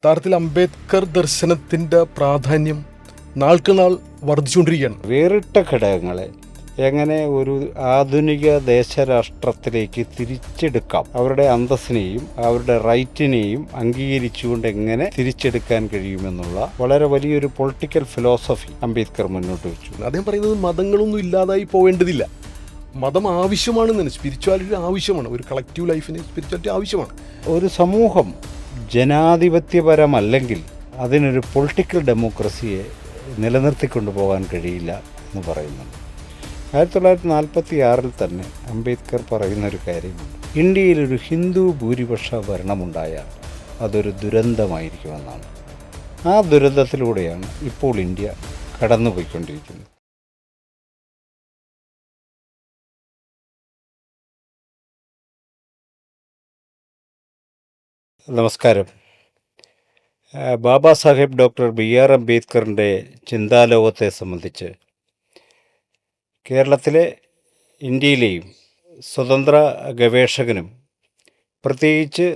യഥാർത്ഥത്തിൽ അംബേദ്കർ ദർശനത്തിൻ്റെ പ്രാധാന്യം നാൾക്ക് നാൾ വർദ്ധിച്ചുകൊണ്ടിരിക്കുകയാണ്. വേറിട്ട ഘടകങ്ങളെ എങ്ങനെ ഒരു ആധുനിക ദേശരാഷ്ട്രത്തിലേക്ക് തിരിച്ചെടുക്കാം, അവരുടെ അന്തസ്സിനെയും അവരുടെ റൈറ്റിനെയും അംഗീകരിച്ചുകൊണ്ട് എങ്ങനെ തിരിച്ചെടുക്കാൻ കഴിയുമെന്നുള്ള വളരെ വലിയൊരു പൊളിറ്റിക്കൽ ഫിലോസഫി അംബേദ്കർ മുന്നോട്ട് വെച്ചു. അദ്ദേഹം പറയുന്നത് മതങ്ങളൊന്നും ഇല്ലാതായി പോവേണ്ടതില്ല, മതം ആവശ്യമാണെന്നാണ്. സ്പിരിച്വാലിറ്റി ആവശ്യമാണ്, ഒരു കളക്റ്റീവ് ലൈഫിന് സ്പിരിച്വാലിറ്റി ആവശ്യമാണ്. ഒരു സമൂഹം ജനാധിപത്യപരമല്ലെങ്കിൽ അതിനൊരു പൊളിറ്റിക്കൽ ഡെമോക്രസിയെ നിലനിർത്തിക്കൊണ്ടു പോകാൻ കഴിയില്ല എന്ന് പറയുന്നുണ്ട്. 1946 തന്നെ അംബേദ്കർ പറയുന്നൊരു കാര്യമുണ്ട്. ഇന്ത്യയിലൊരു ഹിന്ദു ഭൂരിപക്ഷ ഭരണമുണ്ടായാൽ അതൊരു ദുരന്തമായിരിക്കുമെന്നാണ്. ആ ദുരന്തത്തിലൂടെയാണ് ഇപ്പോൾ ഇന്ത്യ കടന്നുപോയിക്കൊണ്ടിരിക്കുന്നത്. നമസ്കാരം. ബാബാ സാഹേബ് ഡോക്ടർ BR അംബേദ്കറിൻ്റെ ചിന്താലോകത്തെ സംബന്ധിച്ച് കേരളത്തിലെ ഇന്ത്യയിലെയും സ്വതന്ത്ര ഗവേഷകനും പ്രത്യേകിച്ച്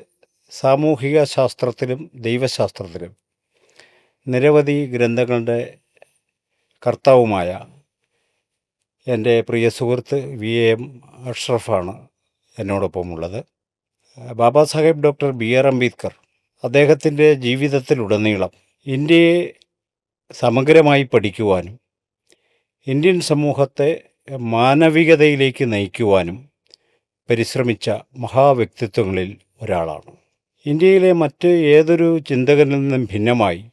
സാമൂഹിക ശാസ്ത്രത്തിലും ദൈവശാസ്ത്രത്തിലും നിരവധി ഗ്രന്ഥങ്ങളുടെ കർത്താവുമായ എൻ്റെ പ്രിയ സുഹൃത്ത് VAM അഷ്റഫാണ് എന്നോടൊപ്പമുള്ളത്. ബാബാ സാഹേബ് ഡോക്ടർ BR അംബേദ്കർ അദ്ദേഹത്തിൻ്റെ ജീവിതത്തിലുടനീളം ഇന്ത്യയെ സമഗ്രമായി പഠിക്കുവാനും ഇന്ത്യൻ സമൂഹത്തെ മാനവികതയിലേക്ക് നയിക്കുവാനും പരിശ്രമിച്ച മഹാവ്യക്തിത്വങ്ങളിൽ ഒരാളാണ്. ഇന്ത്യയിലെ മറ്റ് ഏതൊരു ചിന്തകനിൽ നിന്നും ഭിന്നമായി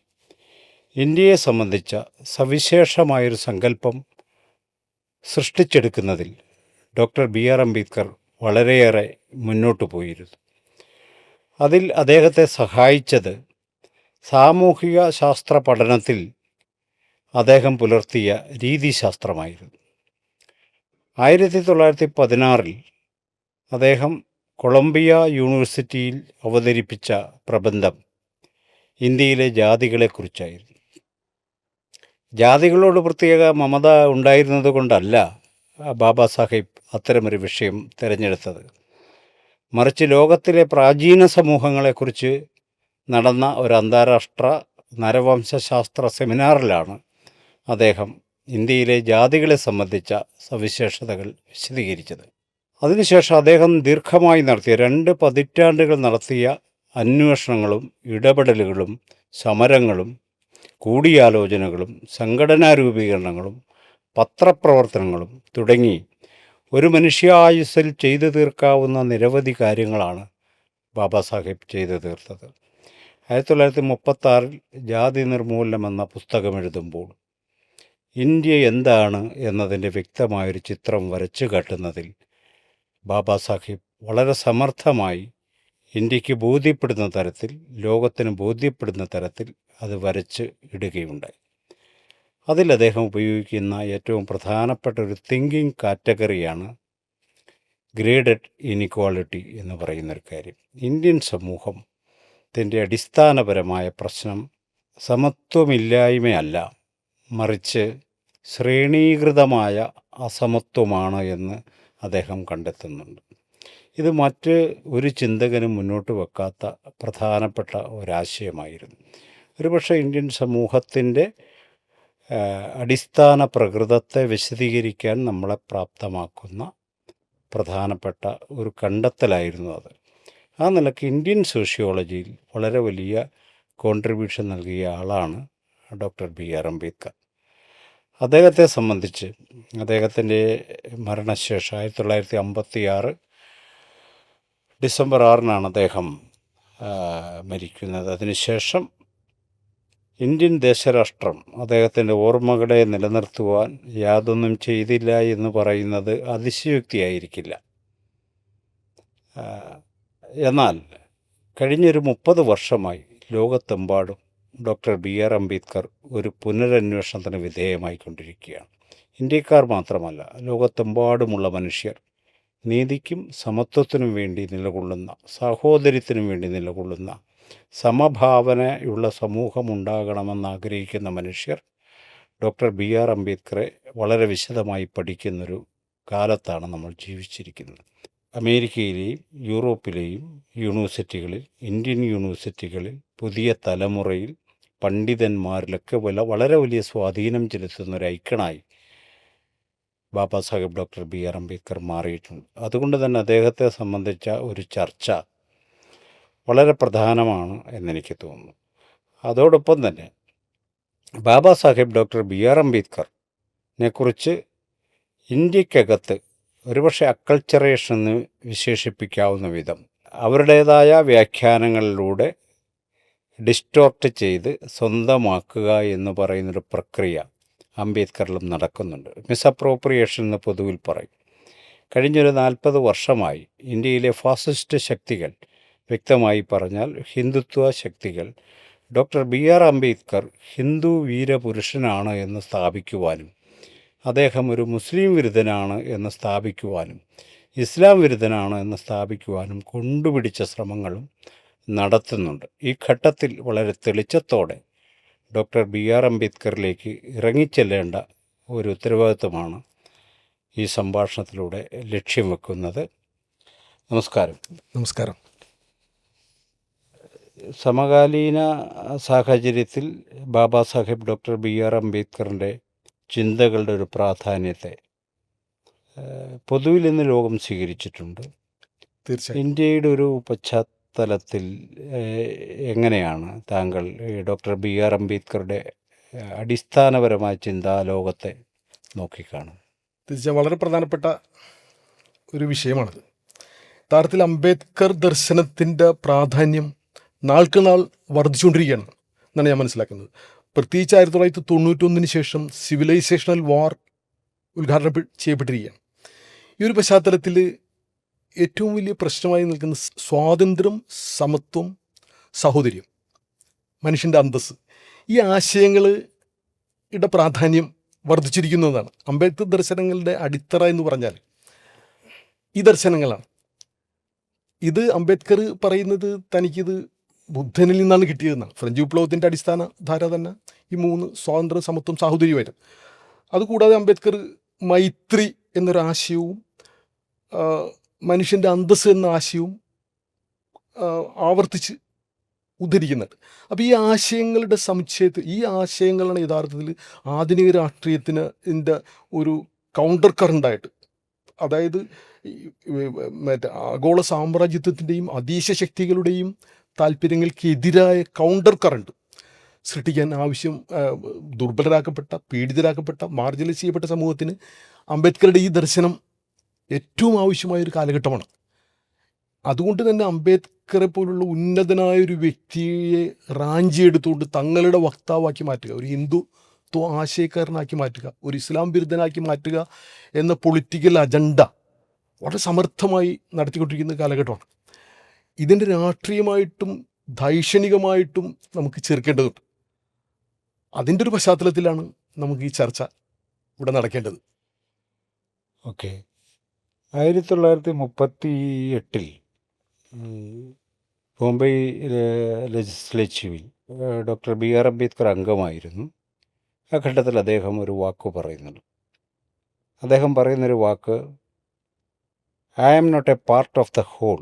ഇന്ത്യയെ സംബന്ധിച്ച സവിശേഷമായൊരു സങ്കല്പം സൃഷ്ടിച്ചെടുക്കുന്നതിൽ ഡോക്ടർ BR അംബേദ്കർ വളരെയേറെ മുന്നോട്ട് പോയിരുന്നു. അതിൽ അദ്ദേഹത്തെ സഹായിച്ചത് സാമൂഹിക ശാസ്ത്ര പഠനത്തിൽ അദ്ദേഹം പുലർത്തിയ രീതിശാസ്ത്രമായിരുന്നു. 1916 അദ്ദേഹം കൊളംബിയ യൂണിവേഴ്സിറ്റിയിൽ അവതരിപ്പിച്ച പ്രബന്ധം ഇന്ത്യയിലെ ജാതികളെക്കുറിച്ചായിരുന്നു. ജാതികളോട് പ്രത്യേക മമത ഉണ്ടായിരുന്നത് കൊണ്ടല്ല ബാബാ സാഹേബ് അത്തരമൊരു വിഷയം തിരഞ്ഞെടുത്തത്. മറിച്ച് ലോകത്തിലെ പ്രാചീന സമൂഹങ്ങളെക്കുറിച്ച് നടന്ന ഒരു അന്താരാഷ്ട്ര നരവംശാസ്ത്ര സെമിനാറിലാണ് അദ്ദേഹം ഇന്ത്യയിലെ ജാതികളെ സംബന്ധിച്ച സവിശേഷതകൾ വിശദീകരിച്ചത്. അതിനുശേഷം അദ്ദേഹം ദീർഘമായി നടത്തിയ 2 പതിറ്റാണ്ടുകൾ നടത്തിയ അന്വേഷണങ്ങളും ഇടപെടലുകളും സമരങ്ങളും കൂടിയാലോചനകളും സംഘടനാ രൂപീകരണങ്ങളും പത്രപ്രവർത്തനങ്ങളും തുടങ്ങി ഒരു മനുഷ്യായുസ്സിൽ ചെയ്തു തീർക്കാവുന്ന നിരവധി കാര്യങ്ങളാണ് ബാബാ സാഹേബ് ചെയ്തു തീർത്തത്. 1936 ജാതി നിർമൂലനം എന്ന പുസ്തകം എഴുതുമ്പോൾ ഇന്ത്യ എന്താണ് എന്നതിൻ്റെ വ്യക്തമായൊരു ചിത്രം വരച്ചു കാട്ടുന്നതിൽ ബാബാ സാഹേബ് വളരെ സമർത്ഥമായി ഇന്ത്യക്ക് ബോധ്യപ്പെടുന്ന തരത്തിൽ, ലോകത്തിന് ബോധ്യപ്പെടുന്ന തരത്തിൽ അത് വരച്ച് ഇടുകയുണ്ടായി. അതിൽ അദ്ദേഹം ഉപയോഗിക്കുന്ന ഏറ്റവും പ്രധാനപ്പെട്ട ഒരു തിങ്കിങ് കാറ്റഗറിയാണ് ഗ്രേഡഡ് ഇനിക്വാളിറ്റി എന്ന് പറയുന്നൊരു കാര്യം. ഇന്ത്യൻ സമൂഹത്തിൻ്റെ അടിസ്ഥാനപരമായ പ്രശ്നം സമത്വമില്ലായ്മയല്ല, മറിച്ച് ശ്രേണീകൃതമായ അസമത്വമാണ് എന്ന് അദ്ദേഹം കണ്ടെത്തുന്നുണ്ട്. ഇത് മറ്റ് ഒരു ചിന്തകനും മുന്നോട്ട് വെക്കാത്ത പ്രധാനപ്പെട്ട ഒരാശയമായിരുന്നു. ഒരുപക്ഷെ ഇന്ത്യൻ സമൂഹത്തിൻ്റെ അടിസ്ഥാന പ്രകൃതത്തെ വിശദീകരിക്കാൻ നമ്മളെ പ്രാപ്തമാക്കുന്ന പ്രധാനപ്പെട്ട ഒരു കണ്ടെത്തലായിരുന്നു അത്. ആ നിലയ്ക്ക് ഇന്ത്യൻ സോഷ്യോളജിയിൽ വളരെ വലിയ കോൺട്രിബ്യൂഷൻ നൽകിയ ആളാണ് ഡോക്ടർ BR അംബേദ്കർ. അദ്ദേഹത്തെ സംബന്ധിച്ച് അദ്ദേഹത്തിൻ്റെ മരണശേഷം 1956 ഡിസംബർ 6 അദ്ദേഹം മരിക്കുന്നത്. അതിനുശേഷം ഇന്ത്യൻ ദേശരാഷ്ട്രം അദ്ദേഹത്തിൻ്റെ ഓർമ്മകളെ നിലനിർത്തുവാൻ യാതൊന്നും ചെയ്തില്ല എന്ന് പറയുന്നത് അതിശയോക്തിയായിരിക്കില്ല. എന്നാൽ കഴിഞ്ഞൊരു 30 വർഷമായി ലോകത്തെമ്പാടും ഡോക്ടർ BR അംബേദ്കർ ഒരു പുനരന്വേഷണത്തിന് വിധേയമായിക്കൊണ്ടിരിക്കുകയാണ്. ഇന്ത്യക്കാർ മാത്രമല്ല, ലോകത്തെമ്പാടുമുള്ള മനുഷ്യർ നീതിക്കും സമത്വത്തിനും വേണ്ടി നിലകൊള്ളുന്ന, സാഹോദര്യത്തിനും വേണ്ടി നിലകൊള്ളുന്ന, സമഭാവനയുള്ള സമൂഹമുണ്ടാകണമെന്ന് ആഗ്രഹിക്കുന്ന മനുഷ്യർ ഡോക്ടർ BR അംബേദ്കറെ വളരെ വിശദമായി പഠിക്കുന്നൊരു കാലത്താണ് നമ്മൾ ജീവിച്ചിരിക്കുന്നത്. അമേരിക്കയിലെയും യൂറോപ്പിലെയും യൂണിവേഴ്സിറ്റികളിൽ, ഇന്ത്യൻ യൂണിവേഴ്സിറ്റികളിൽ, പുതിയ തലമുറയിൽ, പണ്ഡിതന്മാരിലൊക്കെ വളരെ വലിയ സ്വാധീനം ചെലുത്തുന്ന ഒരു ഐക്കണായി Baba Saheb doctor B R Ambedkar മാറിയിട്ടുണ്ട്. അതുകൊണ്ട് തന്നെ അദ്ദേഹത്തെ സംബന്ധിച്ച ഒരു ചർച്ച വളരെ പ്രധാനമാണ് എന്നെനിക്ക് തോന്നുന്നു. അതോടൊപ്പം തന്നെ Baba Saheb doctor B R അംബേദ്കറിനെക്കുറിച്ച് ഇന്ത്യക്കകത്ത് ഒരുപക്ഷെ അക്കൾച്ചറേഷൻ എന്ന് വിശേഷിപ്പിക്കാവുന്ന വിധം അവരുടേതായ വ്യാഖ്യാനങ്ങളിലൂടെ ഡിസ്റ്റോർട്ട് ചെയ്ത് സ്വന്തമാക്കുക എന്ന് പറയുന്നൊരു പ്രക്രിയ അംബേദ്കറിലും നടക്കുന്നുണ്ട്. മിസ്അപ്രോപ്രിയേഷൻ എന്ന് പൊതുവിൽ പറയും. കഴിഞ്ഞൊരു 40 വർഷമായി ഇന്ത്യയിലെ ഫാസിസ്റ്റ് ശക്തികൾ, വ്യക്തമായി പറഞ്ഞാൽ ഹിന്ദുത്വ ശക്തികൾ, doctor B R Ambedkar Hindu വീരപുരുഷനാണ് എന്ന് സ്ഥാപിക്കുവാനും അദ്ദേഹം ഒരു മുസ്ലിം വിരുദ്ധനാണ് എന്ന് സ്ഥാപിക്കുവാനും ഇസ്ലാം വിരുദ്ധനാണ് എന്ന് സ്ഥാപിക്കുവാനും കൊണ്ടുപിടിച്ച ശ്രമങ്ങളും നടത്തുന്നുണ്ട്. ഈ ഘട്ടത്തിൽ വളരെ തെളിച്ചത്തോടെ ഡോക്ടർ ബി ആർ അംബേദ്കറിലേക്ക് ഇറങ്ങിച്ചെല്ലേണ്ട ഒരു ഉത്തരവാദിത്വമാണ് ഈ സംഭാഷണത്തിലൂടെ ലക്ഷ്യം വെക്കുന്നത്. നമസ്കാരം. നമസ്കാരം. സമകാലീന സാഹചര്യത്തിൽ Baba Saheb doctor B R അംബേദ്കറിൻ്റെ ചിന്തകളുടെ ഒരു പ്രാധാന്യത്തെ പൊതുവിൽ ഇന്ന് ലോകം സ്വീകരിച്ചിട്ടുണ്ട്. തീർച്ചയായും. ഇന്ത്യയുടെ ഒരു പശ്ചാത്തലത്തിൽ എങ്ങനെയാണ് താങ്കൾ ഡോക്ടർ ബി ആർ അംബേദ്കറുടെ അടിസ്ഥാനപരമായ ചിന്താലോകത്തെ നോക്കിക്കാണും? തീർച്ചയായും വളരെ പ്രധാനപ്പെട്ട ഒരു വിഷയമാണത്. യഥാർത്ഥത്തിൽ അംബേദ്കർ ദർശനത്തിൻ്റെ പ്രാധാന്യം നാൾക്ക് നാൾ വർദ്ധിച്ചുകൊണ്ടിരിക്കുകയാണ് എന്നാണ് ഞാൻ മനസ്സിലാക്കുന്നത്. പ്രത്യേകിച്ച് 1991 ശേഷം സിവിലൈസേഷണൽ വാർ ഉദ്ഘാടനം ചെയ്യപ്പെട്ടിരിക്കുകയാണ്. ഈ ഒരു പശ്ചാത്തലത്തിൽ ഏറ്റവും വലിയ പ്രശ്നമായി നിൽക്കുന്ന സ്വാതന്ത്ര്യം, സമത്വം, സഹോദര്യം, മനുഷ്യൻ്റെ അന്തസ്സ്, ഈ ആശയങ്ങളുടെ പ്രാധാന്യം വർദ്ധിച്ചിരിക്കുന്നതാണ്. അംബേദ്കർ ദർശനങ്ങളുടെ അടിത്തറ എന്ന് പറഞ്ഞാൽ ഈ ദർശനങ്ങളാണ്. ഇത് അംബേദ്കർ പറയുന്നത് തനിക്കിത് ബുദ്ധനിൽ നിന്നാണ് കിട്ടിയതെന്നാണ്. ഫ്രഞ്ച് വിപ്ലവത്തിൻ്റെ അടിസ്ഥാന ധാര തന്നെ ഈ 3 സ്വാതന്ത്ര്യം, സമത്വം, സാഹോദര്യമായിരുന്നു. അതുകൂടാതെ അംബേദ്കർ മൈത്രി എന്നൊരാശയവും മനുഷ്യൻ്റെ അന്തസ്സ് എന്ന ആശയവും ആവർത്തിച്ച് ഉദ്ധരിക്കുന്നുണ്ട്. അപ്പോൾ ഈ ആശയങ്ങളുടെ സമുച്ചയത്തിൽ, ഈ ആശയങ്ങളാണ് യഥാർത്ഥത്തിൽ ആധുനിക രാഷ്ട്രീയത്തിന് ഒരു കൗണ്ടർ കറണ്ടായിട്ട്, അതായത് ആഗോള സാമ്രാജ്യത്വത്തിൻ്റെയും അധീശ ശക്തികളുടെയും താല്പര്യങ്ങൾക്കെതിരായ കൗണ്ടർ കറണ്ട് സൃഷ്ടിക്കാൻ ആവശ്യം. ദുർബലരാക്കപ്പെട്ട, പീഡിതരാക്കപ്പെട്ട, മാർജിനലൈസ് ചെയ്യപ്പെട്ട സമൂഹത്തിന് അംബേദ്കറുടെ ഈ ദർശനം ഏറ്റവും ആവശ്യമായൊരു കാലഘട്ടമാണ്. അതുകൊണ്ട് തന്നെ അംബേദ്കറെ പോലുള്ള ഉന്നതനായൊരു വ്യക്തിയെ റാഞ്ചിയെടുത്തുകൊണ്ട് തങ്ങളുടെ വക്താവാക്കി മാറ്റുക, ഒരു ഹിന്ദുത്വ ആശയക്കാരനാക്കി മാറ്റുക, ഒരു ഇസ്ലാം വിരുദ്ധനാക്കി മാറ്റുക എന്ന പൊളിറ്റിക്കൽ അജണ്ട വളരെ സമർത്ഥമായി നടത്തിക്കൊണ്ടിരിക്കുന്ന കാലഘട്ടമാണ്. ഇതിൻ്റെ രാഷ്ട്രീയമായിട്ടും ദൈക്ഷണികമായിട്ടും നമുക്ക് ചേർക്കേണ്ടതുണ്ട്. അതിൻ്റെ ഒരു പശ്ചാത്തലത്തിലാണ് നമുക്ക് ഈ ചർച്ച ഇവിടെ നടക്കേണ്ടത്. ഓക്കെ. 1938 ബോംബെ ലെജിസ്ലേച്ചീവിൽ ഡോക്ടർ ബി ആർ അംബേദ്കർ അംഗമായിരുന്നു. ആ ഘട്ടത്തിൽ അദ്ദേഹം ഒരു വാക്ക് പറയുന്നുണ്ട്. അദ്ദേഹം പറയുന്നൊരു വാക്ക്, I am not a part of the whole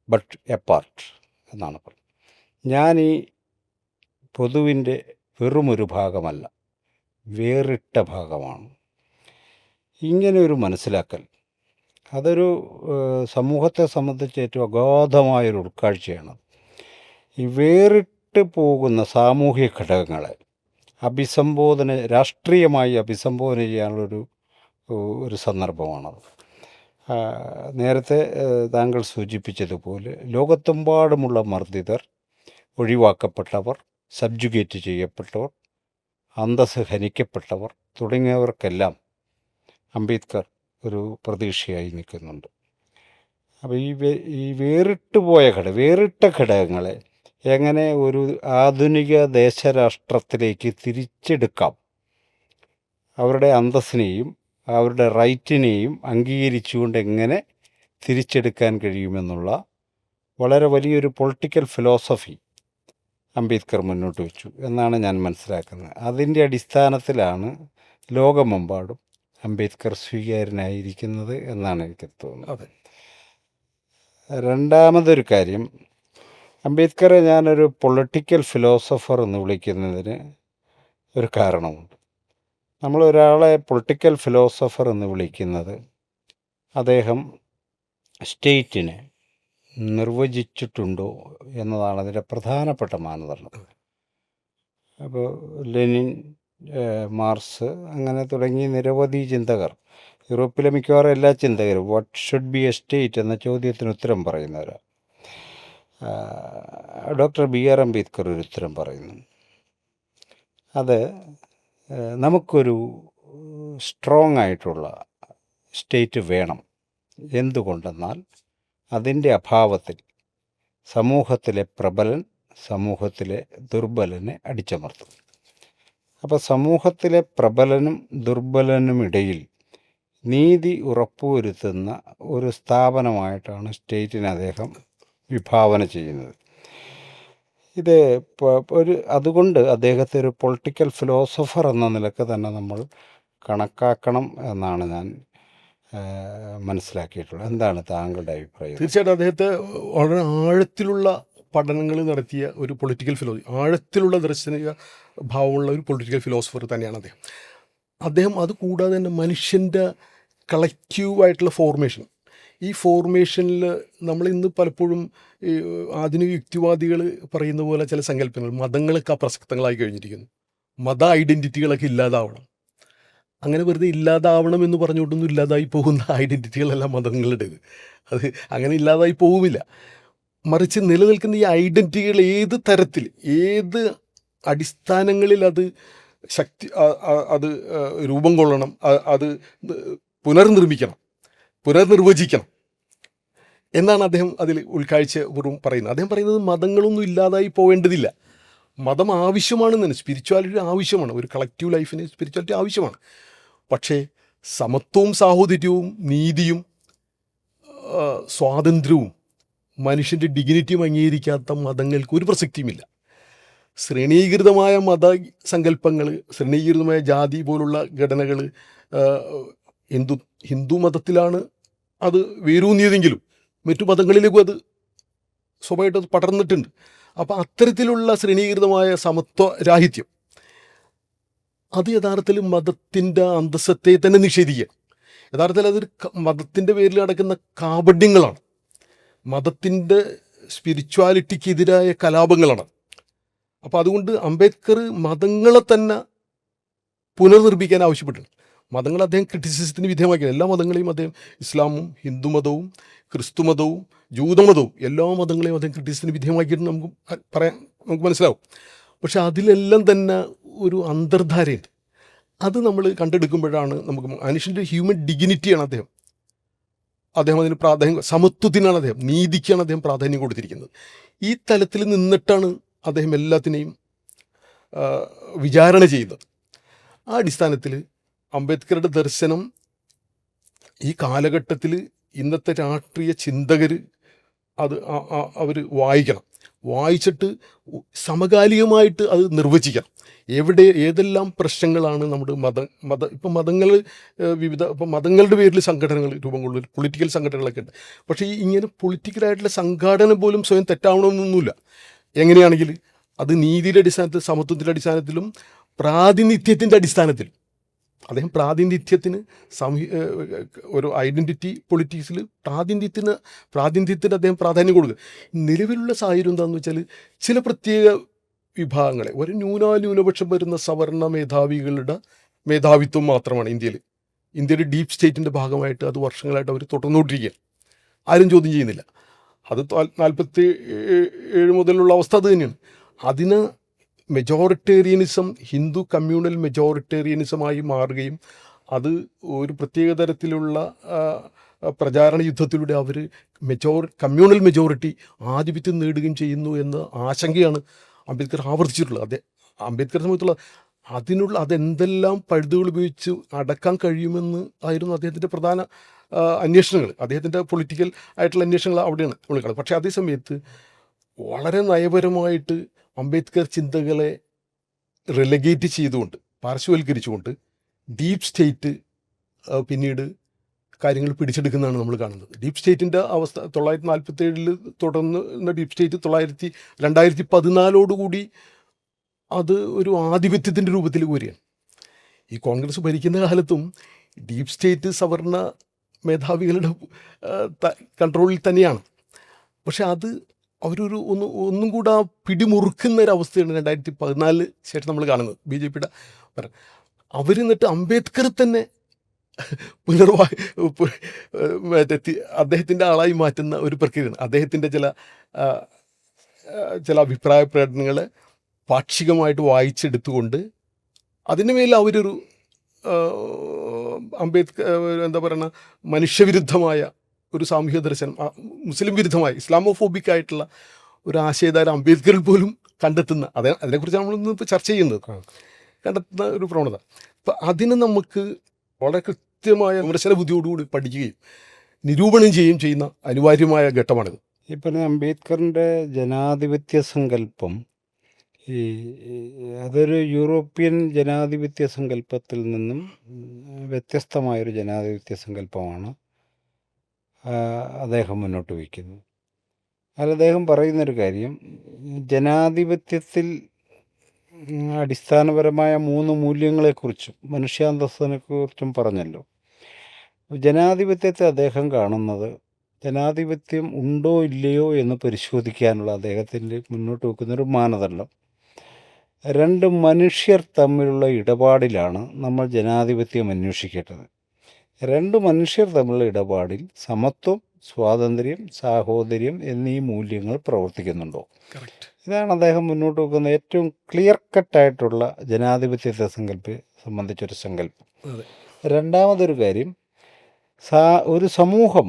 but a part എന്നാണ് പറയുന്നത്. ഞാൻ ഈ പൊതുവിൻ്റെ വെറുമൊരു ഭാഗമല്ല, വേറിട്ട ഭാഗമാണ്. ഇങ്ങനെ ഒരു മനസ്സിലാക്കൽ അതൊരു സമൂഹത്തെ സംബന്ധിച്ച് ഏറ്റവും അഗാധമായൊരു ഉൾക്കാഴ്ചയാണ്. ഈ വേറിട്ട് പോകുന്ന സാമൂഹിക ഘടകങ്ങളെ രാഷ്ട്രീയമായി അഭിസംബോധന ചെയ്യാനുള്ളൊരു സന്ദർഭമാണത്. നേരത്തെ താങ്കൾ സൂചിപ്പിച്ചതുപോലെ ലോകത്തെമ്പാടുമുള്ള മർദ്ദിതർ, ഒഴിവാക്കപ്പെട്ടവർ, സബ്ജുഗേറ്റ് ചെയ്യപ്പെട്ടവർ, അന്തസ്സ് ഹനിക്കപ്പെട്ടവർ തുടങ്ങിയവർക്കെല്ലാം അംബേദ്കർ ഒരു പ്രതീക്ഷയായി നിൽക്കുന്നുണ്ട്. അപ്പോൾ ഈ വേറിട്ട ഘടകങ്ങളെ എങ്ങനെ ഒരു ആധുനിക ദേശരാഷ്ട്രത്തിലേക്ക് തിരിച്ചെടുക്കാം, അവരുടെ അന്തസ്സിനെയും അവരുടെ റൈറ്റിനെയും അംഗീകരിച്ചുകൊണ്ട് എങ്ങനെ തിരിച്ചെടുക്കാൻ കഴിയുമെന്നുള്ള വളരെ വലിയൊരു പൊളിറ്റിക്കൽ ഫിലോസഫി അംബേദ്കർ മുന്നോട്ട് വെച്ചു എന്നാണ് ഞാൻ മനസ്സിലാക്കുന്നത്. അതിൻ്റെ അടിസ്ഥാനത്തിലാണ് ലോകമെമ്പാടും അംബേദ്കർ സ്വീകാര്യനായിരിക്കുന്നത് എന്നാണ് എനിക്ക് തോന്നുന്നത്. അതെ. രണ്ടാമതൊരു കാര്യം, അംബേദ്കറെ ഞാനൊരു പൊളിറ്റിക്കൽ ഫിലോസഫർ എന്ന് വിളിക്കുന്നതിന് ഒരു കാരണമുണ്ട്. നമ്മളൊരാളെ പൊളിറ്റിക്കൽ ഫിലോസഫർ എന്ന് വിളിക്കുന്നത് അദ്ദേഹം സ്റ്റേറ്റിനെ നിർവചിച്ചിട്ടുണ്ടോ എന്നതാണ് അതിൻ്റെ പ്രധാനപ്പെട്ട മാനദണ്ഡം. അപ്പോൾ ലെനിൻ, മാർക്സ് അങ്ങനെ തുടങ്ങി നിരവധി ചിന്തകർ, യൂറോപ്പിലെ മിക്കവാറും എല്ലാ ചിന്തകരും what should be a state എന്ന ചോദ്യത്തിന് ഉത്തരം പറയുന്നവരാണ്. ഡോക്ടർ BR അംബേദ്കർ ഒരു ഉത്തരം പറയുന്നു. അത് നമുക്കൊരു സ്ട്രോങ് ആയിട്ടുള്ള സ്റ്റേറ്റ് വേണം. എന്തുകൊണ്ടെന്നാൽ അതിൻ്റെ അഭാവത്തിൽ സമൂഹത്തിലെ പ്രബലൻ സമൂഹത്തിലെ ദുർബലനെ അടിച്ചമർത്തും. അപ്പോൾ സമൂഹത്തിലെ പ്രബലനും ദുർബലനുമിടയിൽ നീതി ഉറപ്പുവരുത്തുന്ന ഒരു സ്ഥാപനമായിട്ടാണ് സ്റ്റേറ്റിനെ അദ്ദേഹം വിഭാവന ചെയ്യുന്നത്. ഇത് അതുകൊണ്ട് അദ്ദേഹത്തെ ഒരു പൊളിറ്റിക്കൽ ഫിലോസഫർ എന്ന നിലക്ക് തന്നെ നമ്മൾ കണക്കാക്കണം എന്നാണ് ഞാൻ മനസ്സിലാക്കിയിട്ടുള്ളത്. എന്താണ് താങ്കളുടെ അഭിപ്രായം? തീർച്ചയായിട്ടും അദ്ദേഹത്തെ വളരെ ആഴത്തിലുള്ള പഠനങ്ങൾ നടത്തിയ ഒരു പൊളിറ്റിക്കൽ ആഴത്തിലുള്ള ദർശനിക ഭാവമുള്ള ഒരു പൊളിറ്റിക്കൽ ഫിലോസഫർ തന്നെയാണ് അദ്ദേഹം. അതുകൂടാതെ തന്നെ മനുഷ്യൻ്റെ കളക്റ്റീവായിട്ടുള്ള ഫോർമേഷൻ, ഈ ഫോർമേഷനിൽ നമ്മൾ ഇന്ന് പലപ്പോഴും ഈ ആധുനിക യുക്തിവാദികൾ പറയുന്ന പോലെ ചില സങ്കല്പങ്ങൾ, മതങ്ങളൊക്കെ അപ്രസക്തങ്ങളായി കഴിഞ്ഞിരിക്കുന്നു. മത ഐഡൻറ്റിറ്റികളൊക്കെ ഇല്ലാതാവണം. അങ്ങനെ വെറുതെ ഇല്ലാതാവണം എന്ന് പറഞ്ഞുകൊണ്ടൊന്നും ഇല്ലാതായി പോകുന്ന ഐഡൻറ്റിറ്റികളെല്ലാം മതങ്ങളുടേത്. അത് അങ്ങനെ ഇല്ലാതായി പോവുമില്ല. മറിച്ച് നിലനിൽക്കുന്ന ഈ ഐഡൻറ്റിറ്റികൾ ഏത് തരത്തിൽ, ഏത് അടിസ്ഥാനങ്ങളിൽ അത് അത് രൂപം കൊള്ളണം, അത് പുനർനിർവചിക്കണം എന്നാണ് അദ്ദേഹം അതിൽ ഉൾക്കാഴ്ചപൂർവ്വം പറയുന്നത്. അദ്ദേഹം പറയുന്നത് മതങ്ങളൊന്നും ഇല്ലാതായി പോവേണ്ടതില്ല, മതം ആവശ്യമാണെന്ന്. സ്പിരിച്വാലിറ്റി ആവശ്യമാണ്, ഒരു കളക്റ്റീവ് ലൈഫിന് സ്പിരിച്വാലിറ്റി ആവശ്യമാണ്. പക്ഷേ സമത്വവും സാഹോദര്യവും നീതിയും സ്വാതന്ത്ര്യവും മനുഷ്യൻ്റെ ഡിഗ്നിറ്റിയും അംഗീകരിക്കാത്ത മതങ്ങൾക്ക് ഒരു പ്രസക്തിയുമില്ല. ശ്രേണീകൃതമായ മതസങ്കല്പങ്ങൾ, ശ്രേണീകൃതമായ ജാതി പോലുള്ള ഘടനകൾ ഹിന്ദു മതത്തിലാണ് അത് വേരൂന്നിയതെങ്കിലും മറ്റു മതങ്ങളിലേക്കും അത് സ്വാഭാവികമായിട്ട് പടർന്നിട്ടുണ്ട്. അപ്പോൾ അത്തരത്തിലുള്ള ശ്രേണീകൃതമായ സമത്വ രാഹിത്യം അത് യഥാർത്ഥത്തിൽ മതത്തിൻ്റെ അന്തസ്സത്തെ തന്നെ നിഷേധിക്കുക. യഥാർത്ഥത്തിൽ അതൊരു മതത്തിൻ്റെ പേരിൽ നടക്കുന്ന കാപഢ്യങ്ങളാണ്, മതത്തിൻ്റെ സ്പിരിച്വാലിറ്റിക്കെതിരായ കലാപങ്ങളാണ്. അപ്പോൾ അതുകൊണ്ട് അംബേദ്കർ മതങ്ങളെ തന്നെ പുനർനിർമ്മിക്കാൻ ആവശ്യപ്പെട്ടിട്ടുണ്ട്. മതങ്ങൾ അദ്ദേഹം ക്രിറ്റിസിസത്തിന് വിധേയമാക്കിയത്, എല്ലാ മതങ്ങളെയും അദ്ദേഹം, ഇസ്ലാമും ഹിന്ദുമതവും ക്രിസ്തുമതവും ജൂതമതവും എല്ലാ മതങ്ങളെയും അദ്ദേഹം ക്രിറ്റിസിസത്തിന് വിധേയമാക്കിയിട്ട് നമുക്ക് മനസ്സിലാവും. പക്ഷെ അതിലെല്ലാം തന്നെ ഒരു അന്തർധാരയുണ്ട്. അത് നമ്മൾ കണ്ടെടുക്കുമ്പോഴാണ് നമുക്ക് മനുഷ്യൻ്റെ ഹ്യൂമൻ ഡിഗ്നിറ്റിയാണ് അദ്ദേഹം അതിന് പ്രാധാന്യം, സമത്വത്തിനാണ് അദ്ദേഹം, നീതിക്കാണ് അദ്ദേഹം പ്രാധാന്യം കൊടുത്തിരിക്കുന്നത്. ഈ തലത്തിൽ നിന്നിട്ടാണ് അദ്ദേഹം എല്ലാത്തിനെയും വിചാരണ ചെയ്യുന്നത്. ആ അടിസ്ഥാനത്തിൽ അംബേദ്കറുടെ ദർശനം ഈ കാലഘട്ടത്തിൽ ഇന്നത്തെ രാഷ്ട്രീയ ചിന്തകർ അവർ വായിച്ചിട്ട് സമകാലികമായിട്ട് അത് നിർവചിക്കണം. ഏതെല്ലാം പ്രശ്നങ്ങളാണ് നമ്മുടെ ഇപ്പം മതങ്ങൾ ഇപ്പം മതങ്ങളുടെ പേരിൽ സംഘടനകൾ രൂപം കൊള്ളുന്ന പൊളിറ്റിക്കൽ സംഘടനകളൊക്കെ ഉണ്ട്. പക്ഷേ ഇങ്ങനെ പൊളിറ്റിക്കലായിട്ടുള്ള സംഘടന പോലും സ്വയം തെറ്റാവണമെന്നൊന്നുമില്ല. എങ്ങനെയാണെങ്കിൽ അത് നീതിയുടെ അടിസ്ഥാനത്തിൽ, സമത്വത്തിൻ്റെ അടിസ്ഥാനത്തിലും പ്രാതിനിധ്യത്തിൻ്റെ അടിസ്ഥാനത്തിലും. അദ്ദേഹം പ്രാതിനിധ്യത്തിന് ഒരു ഐഡൻറ്റിറ്റി പൊളിറ്റിക്സിൽ പ്രാതിനിധ്യത്തിന് അദ്ദേഹം പ്രാധാന്യം കൊടുക്കുക. നിലവിലുള്ള സാഹചര്യം എന്താണെന്ന് വെച്ചാൽ ചില പ്രത്യേക വിഭാഗങ്ങളെ, ഒരു ന്യൂനപക്ഷം വരുന്ന സവർണ മേധാവികളുടെ മേധാവിത്വം മാത്രമാണ് ഇന്ത്യയുടെ ഡീപ്പ് സ്റ്റേറ്റിൻ്റെ ഭാഗമായിട്ട് അത് വർഷങ്ങളായിട്ട് അവർ തുടർന്നുകൊണ്ടിരിക്കുകയാണ്. ആരും ചോദ്യം ചെയ്യുന്നില്ല. അത് 47 മുതലുള്ള അവസ്ഥ അത് തന്നെയാണ്. അതിന് മെജോറിറ്റേറിയനിസം, ഹിന്ദു കമ്മ്യൂണൽ മെജോറിറ്റേറിയനിസമായി മാറുകയും അത് ഒരു പ്രത്യേക തരത്തിലുള്ള പ്രചാരണ യുദ്ധത്തിലൂടെ അവർ കമ്മ്യൂണൽ മെജോറിറ്റി ആധിപത്യം നേടുകയും ചെയ്യുന്നു എന്ന ആശങ്കയാണ് അംബേദ്കർ ആവർത്തിച്ചിട്ടുള്ളത്. അംബേദ്കറെ സംബന്ധിച്ചുള്ള അതെന്തെല്ലാം പഴുതുകൾ ഉപയോഗിച്ച് അടക്കാൻ കഴിയുമെന്ന് ആയിരുന്നു അദ്ദേഹത്തിൻ്റെ പ്രധാന അന്വേഷണങ്ങൾ, അദ്ദേഹത്തിൻ്റെ പൊളിറ്റിക്കൽ ആയിട്ടുള്ള അന്വേഷണങ്ങൾ അവിടെയാണ് നമ്മൾ കാണുന്നത്. പക്ഷേ അതേസമയത്ത് വളരെ നയപരമായിട്ട് അംബേദ്കർ ചിന്തകളെ റെലഗേറ്റ് ചെയ്തുകൊണ്ട്, പാർശ്വവൽക്കരിച്ചുകൊണ്ട് ഡീപ്പ് സ്റ്റേറ്റ് പിന്നീട് കാര്യങ്ങൾ പിടിച്ചെടുക്കുന്നതാണ് നമ്മൾ കാണുന്നത്. ഡീപ് സ്റ്റേറ്റിൻ്റെ അവസ്ഥ 1947 തുടർന്ന് ഡീപ് സ്റ്റേറ്റ് 2014 അത് ഒരു ആധിപത്യത്തിൻ്റെ രൂപത്തിൽ വരികയാണ്. ഈ കോൺഗ്രസ് ഭരിക്കുന്ന കാലത്തും ഡീപ് സ്റ്റേറ്റ് സവർണ മേധാവികളുടെ കൺട്രോളിൽ തന്നെയാണ്. പക്ഷെ അത് അവരൊരു ഒന്നും കൂടെ പിടിമുറുക്കുന്ന ഒരവസ്ഥയാണ് 2014 ശേഷം നമ്മൾ കാണുന്നത്. BJPയുടെ അവർ എന്നിട്ട് അംബേദ്കർ തന്നെ അദ്ദേഹത്തിൻ്റെ ആളായി മാറ്റുന്ന ഒരു പ്രക്രിയയാണ്. അദ്ദേഹത്തിൻ്റെ ചില അഭിപ്രായ പ്രകടനങ്ങളെ പാക്ഷികമായിട്ട് വായിച്ചെടുത്തുകൊണ്ട് അതിന് മേൽ അവരൊരു അംബേദ്കർ എന്താ പറയുക, മനുഷ്യവിരുദ്ധമായ ഒരു സാമൂഹ്യ ദർശനം, മുസ്ലിം വിരുദ്ധമായ ഇസ്ലാമോഫോബിക്കായിട്ടുള്ള ഒരു ആശയധാര അംബേദ്കറിൽ പോലും കണ്ടെത്തുന്ന, അതിനെക്കുറിച്ച് നമ്മളൊന്നും ഇപ്പോൾ ചർച്ച ചെയ്യുന്നത്, കണ്ടെത്തുന്ന ഒരു പ്രവണത. അപ്പം അതിന് നമുക്ക് വളരെ കൃത്യമായ വിമർശന ബുദ്ധിയോടുകൂടി പഠിക്കുകയും നിരൂപണം ചെയ്യുകയും ചെയ്യുന്ന അനിവാര്യമായ ഘട്ടമാണിത്. ഇപ്പം അംബേദ്കറിൻ്റെ ജനാധിപത്യ സങ്കല്പം അതൊരു യൂറോപ്യൻ ജനാധിപത്യ സങ്കല്പത്തിൽ നിന്നും വ്യത്യസ്തമായൊരു ജനാധിപത്യ സങ്കല്പമാണ് അദ്ദേഹം മുന്നോട്ട് വയ്ക്കുന്നത്. അതിൽ അദ്ദേഹം പറയുന്നൊരു കാര്യം, ജനാധിപത്യത്തിൽ അടിസ്ഥാനപരമായ 3 മൂല്യങ്ങളെക്കുറിച്ചും മനുഷ്യാന്തസ്സിനെക്കുറിച്ചും പറഞ്ഞല്ലോ. ജനാധിപത്യത്തെ അദ്ദേഹം കാണുന്നത് ജനാധിപത്യം ഉണ്ടോ ഇല്ലയോ എന്ന് പരിശോധിക്കാനുള്ള അദ്ദേഹത്തിൻ്റെ മുന്നോട്ട് വെക്കുന്നൊരു മാനദണ്ഡം, 2 മനുഷ്യർ തമ്മിലുള്ള ഇടപാടിലാണ് നമ്മൾ ജനാധിപത്യം അന്വേഷിക്കേണ്ടത്. 2 മനുഷ്യർ തമ്മിലുള്ള ഇടപാടിൽ സമത്വം, സ്വാതന്ത്ര്യം, സാഹോദര്യം എന്നീ മൂല്യങ്ങൾ പ്രവർത്തിക്കുന്നുണ്ടോ? ഇതാണ് അദ്ദേഹം മുന്നോട്ട് വെക്കുന്ന ഏറ്റവും ക്ലിയർ കട്ടായിട്ടുള്ള ജനാധിപത്യത്തെ സംബന്ധിച്ചൊരു സങ്കല്പം. രണ്ടാമതൊരു കാര്യം, ഒരു സമൂഹം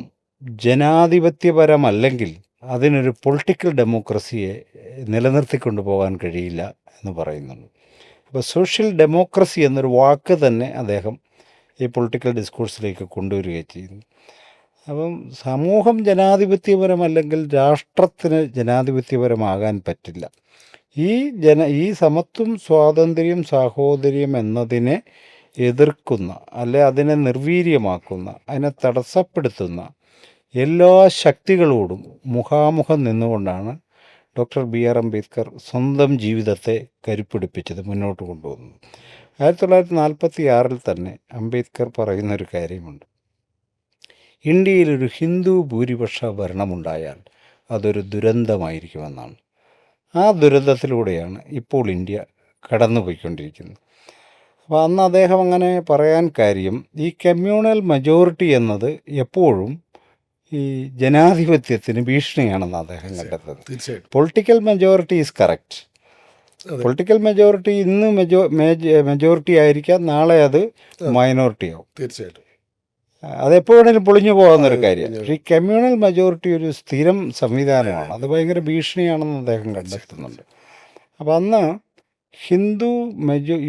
ജനാധിപത്യപരമല്ലെങ്കിൽ അതിനൊരു പൊളിറ്റിക്കൽ ഡെമോക്രസിയെ നിലനിർത്തിക്കൊണ്ടു പോകാൻ കഴിയില്ല എന്ന് പറയുന്നുണ്ട്. അപ്പോൾ സോഷ്യൽ ഡെമോക്രസി എന്നൊരു വാക്ക് തന്നെ അദ്ദേഹം ഈ പൊളിറ്റിക്കൽ ഡിസ്കോഴ്സിലേക്ക് കൊണ്ടുവരികയും ചെയ്യുന്നു. അപ്പം സമൂഹം ജനാധിപത്യപരമല്ലെങ്കിൽ രാഷ്ട്രത്തിന് ജനാധിപത്യപരമാകാൻ പറ്റില്ല. ഈ സമത്വം, സ്വാതന്ത്ര്യം, സാഹോദര്യം എന്നതിനെ എതിർക്കുന്ന, അല്ലെ അതിനെ നിർവീര്യമാക്കുന്ന, അതിനെ തടസ്സപ്പെടുത്തുന്ന എല്ലാ ശക്തികളോടും മുഖാമുഖം നിന്നുകൊണ്ടാണ് ഡോക്ടർ BR അംബേദ്കർ സ്വന്തം ജീവിതത്തെ കരുപ്പിടിപ്പിച്ചത്, മുന്നോട്ട് കൊണ്ടുവന്നത്. 1946 തന്നെ അംബേദ്കർ പറയുന്നൊരു കാര്യമുണ്ട്, ഇന്ത്യയിലൊരു ഹിന്ദു ഭൂരിപക്ഷ ഭരണമുണ്ടായാൽ അതൊരു ദുരന്തമായിരിക്കുമെന്നാണ്. ആ ദുരന്തത്തിലൂടെയാണ് ഇപ്പോൾ ഇന്ത്യ കടന്നുപോയിക്കൊണ്ടിരിക്കുന്നത്. അപ്പോൾ അന്ന് അദ്ദേഹം അങ്ങനെ പറയാൻ കാര്യം, ഈ കമ്മ്യൂണൽ മെജോറിറ്റി എന്നത് എപ്പോഴും ഈ ജനാധിപത്യത്തിന് ഭീഷണിയാണെന്ന് അദ്ദേഹം കണ്ടെത്തുന്നത്. Political majority is correct. Political majority ഇന്ന് മെജോറിറ്റി ആയിരിക്കാം, നാളെ അത് മൈനോറിറ്റി ആവും. തീർച്ചയായിട്ടും അതെപ്പോഴെങ്കിലും പൊളിഞ്ഞു പോകുന്നൊരു കാര്യമാണ്. പക്ഷേ ഈ കമ്മ്യൂണൽ മെജോറിറ്റി ഒരു സ്ഥിരം സംവിധാനമാണ്, അത് ഭയങ്കര ഭീഷണിയാണെന്ന് അദ്ദേഹം കണ്ടെത്തുന്നുണ്ട്. അപ്പോൾ അന്ന്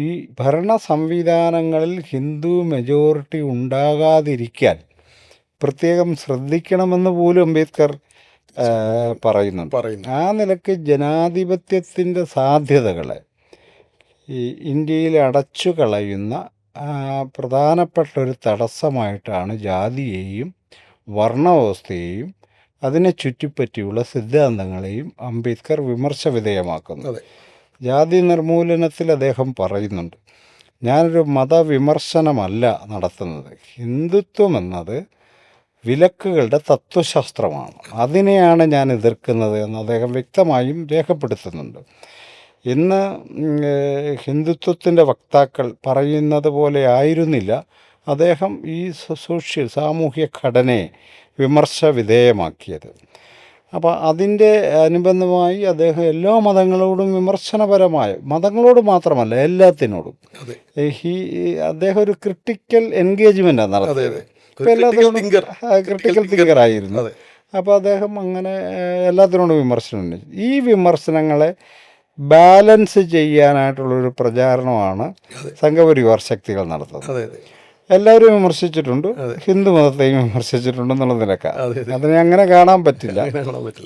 ഈ ഭരണ സംവിധാനങ്ങളിൽ ഹിന്ദു മെജോറിറ്റി ഉണ്ടാകാതിരിക്കാൻ പ്രത്യേകം ശ്രദ്ധിക്കണമെന്ന് പോലും അംബേദ്കർ പറയുന്നുണ്ട്. ആ നിലയ്ക്ക് ജനാധിപത്യത്തിൻ്റെ സാധ്യതകളെ ഈ ഇന്ത്യയിൽ അടച്ചു കളയുന്ന പ്രധാനപ്പെട്ട ഒരു തടസ്സമായിട്ടാണ് ജാതിയെയും വർണ്ണവ്യവസ്ഥയെയും അതിനെ ചുറ്റിപ്പറ്റിയുള്ള സിദ്ധാന്തങ്ങളെയും അംബേദ്കർ വിമർശവിധേയമാക്കുന്നത്. ജാതി നിർമൂലനത്തിൽ അദ്ദേഹം പറയുന്നുണ്ട്, ഞാനൊരു മതവിമർശനമല്ല നടത്തുന്നത്, ഹിന്ദുത്വം എന്നത് വിലക്കുകളുടെ തത്വശാസ്ത്രമാണ്, അതിനെയാണ് ഞാൻ എതിർക്കുന്നത് എന്ന് അദ്ദേഹം വ്യക്തമായും രേഖപ്പെടുത്തുന്നുണ്ട്. ഇന്ന് ഹിന്ദുത്വത്തിൻ്റെ വക്താക്കൾ പറയുന്നത് പോലെ ആയിരുന്നില്ല അദ്ദേഹം ഈ സാമൂഹ്യ ഘടനയെ വിമർശ വിധേയമാക്കിയത്. അപ്പോൾ അതിൻ്റെ അനുബന്ധമായി അദ്ദേഹം എല്ലാ മതങ്ങളോടും വിമർശനപരമായ, മതങ്ങളോട് മാത്രമല്ല എല്ലാത്തിനോടും അദ്ദേഹം ഒരു ക്രിട്ടിക്കൽ എൻഗേജ്മെൻറ്റാണ് നടത്തിയത്. ക്രിട്ടിക്കൽ തിങ്കറായിരുന്നു. അപ്പോൾ അദ്ദേഹം അങ്ങനെ എല്ലാത്തിനോടും വിമർശനമുണ്ട്. ഈ വിമർശനങ്ങളെ ബാലൻസ് ചെയ്യാനായിട്ടുള്ളൊരു പ്രചാരണമാണ് സംഘപരിവാർ ശക്തികൾ നടത്തുന്നത്. എല്ലാവരും വിമർശിച്ചിട്ടുണ്ട്, ഹിന്ദു മതത്തെയും വിമർശിച്ചിട്ടുണ്ടെന്നുള്ള നിലക്കാണ്. അതിനെ അങ്ങനെ കാണാൻ പറ്റില്ല.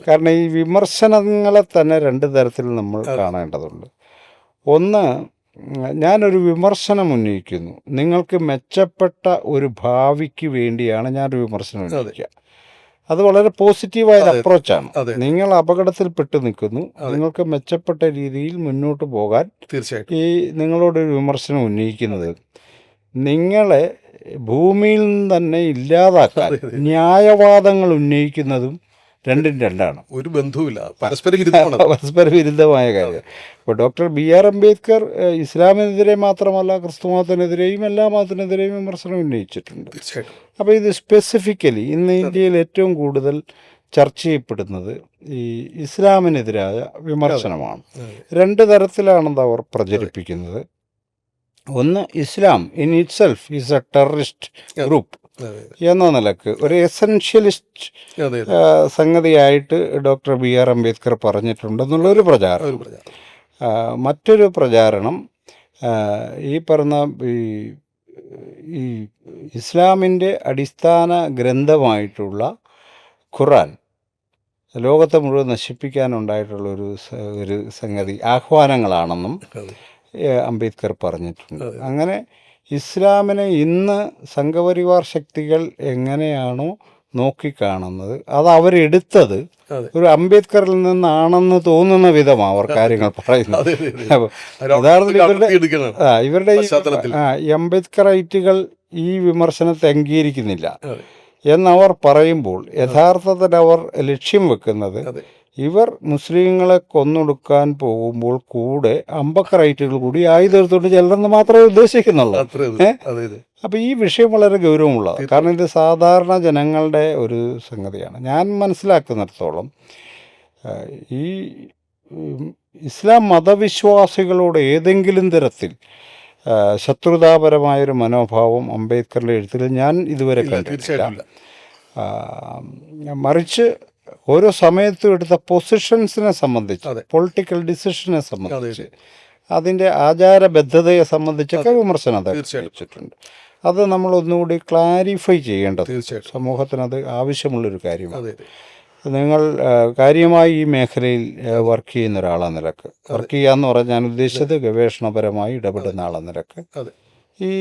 കാരണം ഈ വിമർശനങ്ങളെ തന്നെ 2 തരത്തിൽ നമ്മൾ കാണേണ്ടതുണ്ട്. ഒന്ന്, ഞാനൊരു വിമർശനം ഉന്നയിക്കുന്നു. നിങ്ങൾക്ക് മെച്ചപ്പെട്ട ഒരു ഭാവിക്ക് വേണ്ടിയാണ് ഞാനൊരു വിമർശനം ഉന്നയിക്കുക. അത് വളരെ പോസിറ്റീവായ ഒരു അപ്രോച്ചാണ്. നിങ്ങൾ അപകടത്തിൽപ്പെട്ട് നിൽക്കുന്നു, നിങ്ങൾക്ക് മെച്ചപ്പെട്ട രീതിയിൽ മുന്നോട്ട് പോകാൻ തീർച്ചയായിട്ടും ഈ നിങ്ങളോടൊരു വിമർശനം ഉന്നയിക്കുന്നത് നിങ്ങളെ ഭൂമിയിൽ നിന്ന് തന്നെ ഇല്ലാതാക്കാൻ ന്യായവാദങ്ങൾ ഉന്നയിക്കുന്നതും രണ്ടും രണ്ടാണ്. ഒരു ബന്ധവുമില്ല, പരസ്പര വിരുദ്ധമാണ്. പരസ്പര വിരുദ്ധമായ കാര്യം. ഇപ്പോൾ ഡോക്ടർ BR അംബേദ്കർ ഇസ്ലാമിനെതിരെ മാത്രമല്ല ക്രിസ്തു മതത്തിനെതിരെയും എല്ലാ മതത്തിനെതിരെയും വിമർശനം ഉന്നയിച്ചിട്ടുണ്ട്. തീർച്ചയായിട്ടും. അപ്പോൾ ഇത് സ്പെസിഫിക്കലി ഇന്ന് ഇന്ത്യയിൽ ഏറ്റവും കൂടുതൽ ചർച്ച ചെയ്യപ്പെടുന്നത് ഈ ഇസ്ലാമിനെതിരായ വിമർശനമാണ്. രണ്ട് തരത്തിലാണത് അവർ പ്രചരിപ്പിക്കുന്നത്. ഒന്ന്, ഇസ്ലാം in it self is A terrorist group എന്ന നിലക്ക് ഒരു എസെൻഷ്യലിസ്റ്റ് സംഗതിയായിട്ട് ഡോക്ടർ BR അംബേദ്കർ പറഞ്ഞിട്ടുണ്ടെന്നുള്ളൊരു പ്രചാരണം. മറ്റൊരു പ്രചാരണം ഈ പറഞ്ഞ ഈ ഇസ്ലാമിൻ്റെ അടിസ്ഥാന ഗ്രന്ഥമായിട്ടുള്ള ഖുർആൻ ലോകത്തെ മുഴുവൻ നശിപ്പിക്കാനുണ്ടായിട്ടുള്ള ഒരു സംഗതി ആഹ്വാനങ്ങളാണെന്നും അംബേദ്കർ പറഞ്ഞിട്ടുണ്ട്. അങ്ങനെ ഇസ്ലാമിനെ ഇന്ന് സംഘപരിവാർ ശക്തികൾ എങ്ങനെയാണോ നോക്കിക്കാണുന്നത് അത് അവരെടുത്തത് ഒരു അംബേദ്കറിൽ നിന്നാണെന്ന് തോന്നുന്ന വിധമാണ് അവർ കാര്യങ്ങൾ പറയുന്നത്. ഇവരുടെ ഈ അംബേദ്കറൈറ്റുകൾ ഈ വിമർശനത്തെ അംഗീകരിക്കുന്നില്ല എന്നവർ പറയുമ്പോൾ യഥാർത്ഥത്തിൽ അവർ ലക്ഷ്യം വെക്കുന്നത് ഇവർ മുസ്ലിങ്ങളെ കൊന്നൊടുക്കാൻ പോകുമ്പോൾ കൂടെ അംബേദ്കറൈറ്റുകൾ കൂടി ആയുധെടുത്തോണ്ട് ചെല്ലെന്ന് മാത്രമേ ഉദ്ദേശിക്കുന്നുള്ളൂ. അപ്പോൾ ഈ വിഷയം വളരെ ഗൗരവമുള്ളതാണ്. കാരണം ഇത് സാധാരണ ജനങ്ങളുടെ ഒരു സംഗതിയാണ്. ഞാൻ മനസ്സിലാക്കുന്നിടത്തോളം ഈ ഇസ്ലാം മതവിശ്വാസികളോട് ഏതെങ്കിലും തരത്തിൽ ശത്രുതാപരമായൊരു മനോഭാവം അംബേദ്കറുടെ എഴുത്തിൽ ഞാൻ ഇതുവരെ കണ്ടിട്ടില്ല. മറിച്ച് ഓരോ സമയത്തും എടുത്ത പൊസിഷൻസിനെ സംബന്ധിച്ച്, പൊളിറ്റിക്കൽ ഡിസിഷനെ സംബന്ധിച്ച്, അതിൻ്റെ ആചാരബദ്ധതയെ സംബന്ധിച്ചൊക്കെ വിമർശനം വെച്ചിട്ടുണ്ട്. അത് നമ്മൾ ഒന്നുകൂടി ക്ലാരിഫൈ ചെയ്യേണ്ടത് സമൂഹത്തിനത് ആവശ്യമുള്ളൊരു കാര്യമാണ്. നിങ്ങൾ കാര്യമായി ഈ മേഖലയിൽ വർക്ക് ചെയ്യുന്ന ഒരാളെന്ന നിലക്ക്, വർക്ക് ചെയ്യാന്ന് പറഞ്ഞാൽ ഞാൻ ഉദ്ദേശിച്ചത് ഗവേഷണപരമായി ഇടപെടുന്ന ആളെന്ന നിലക്ക്, ഈ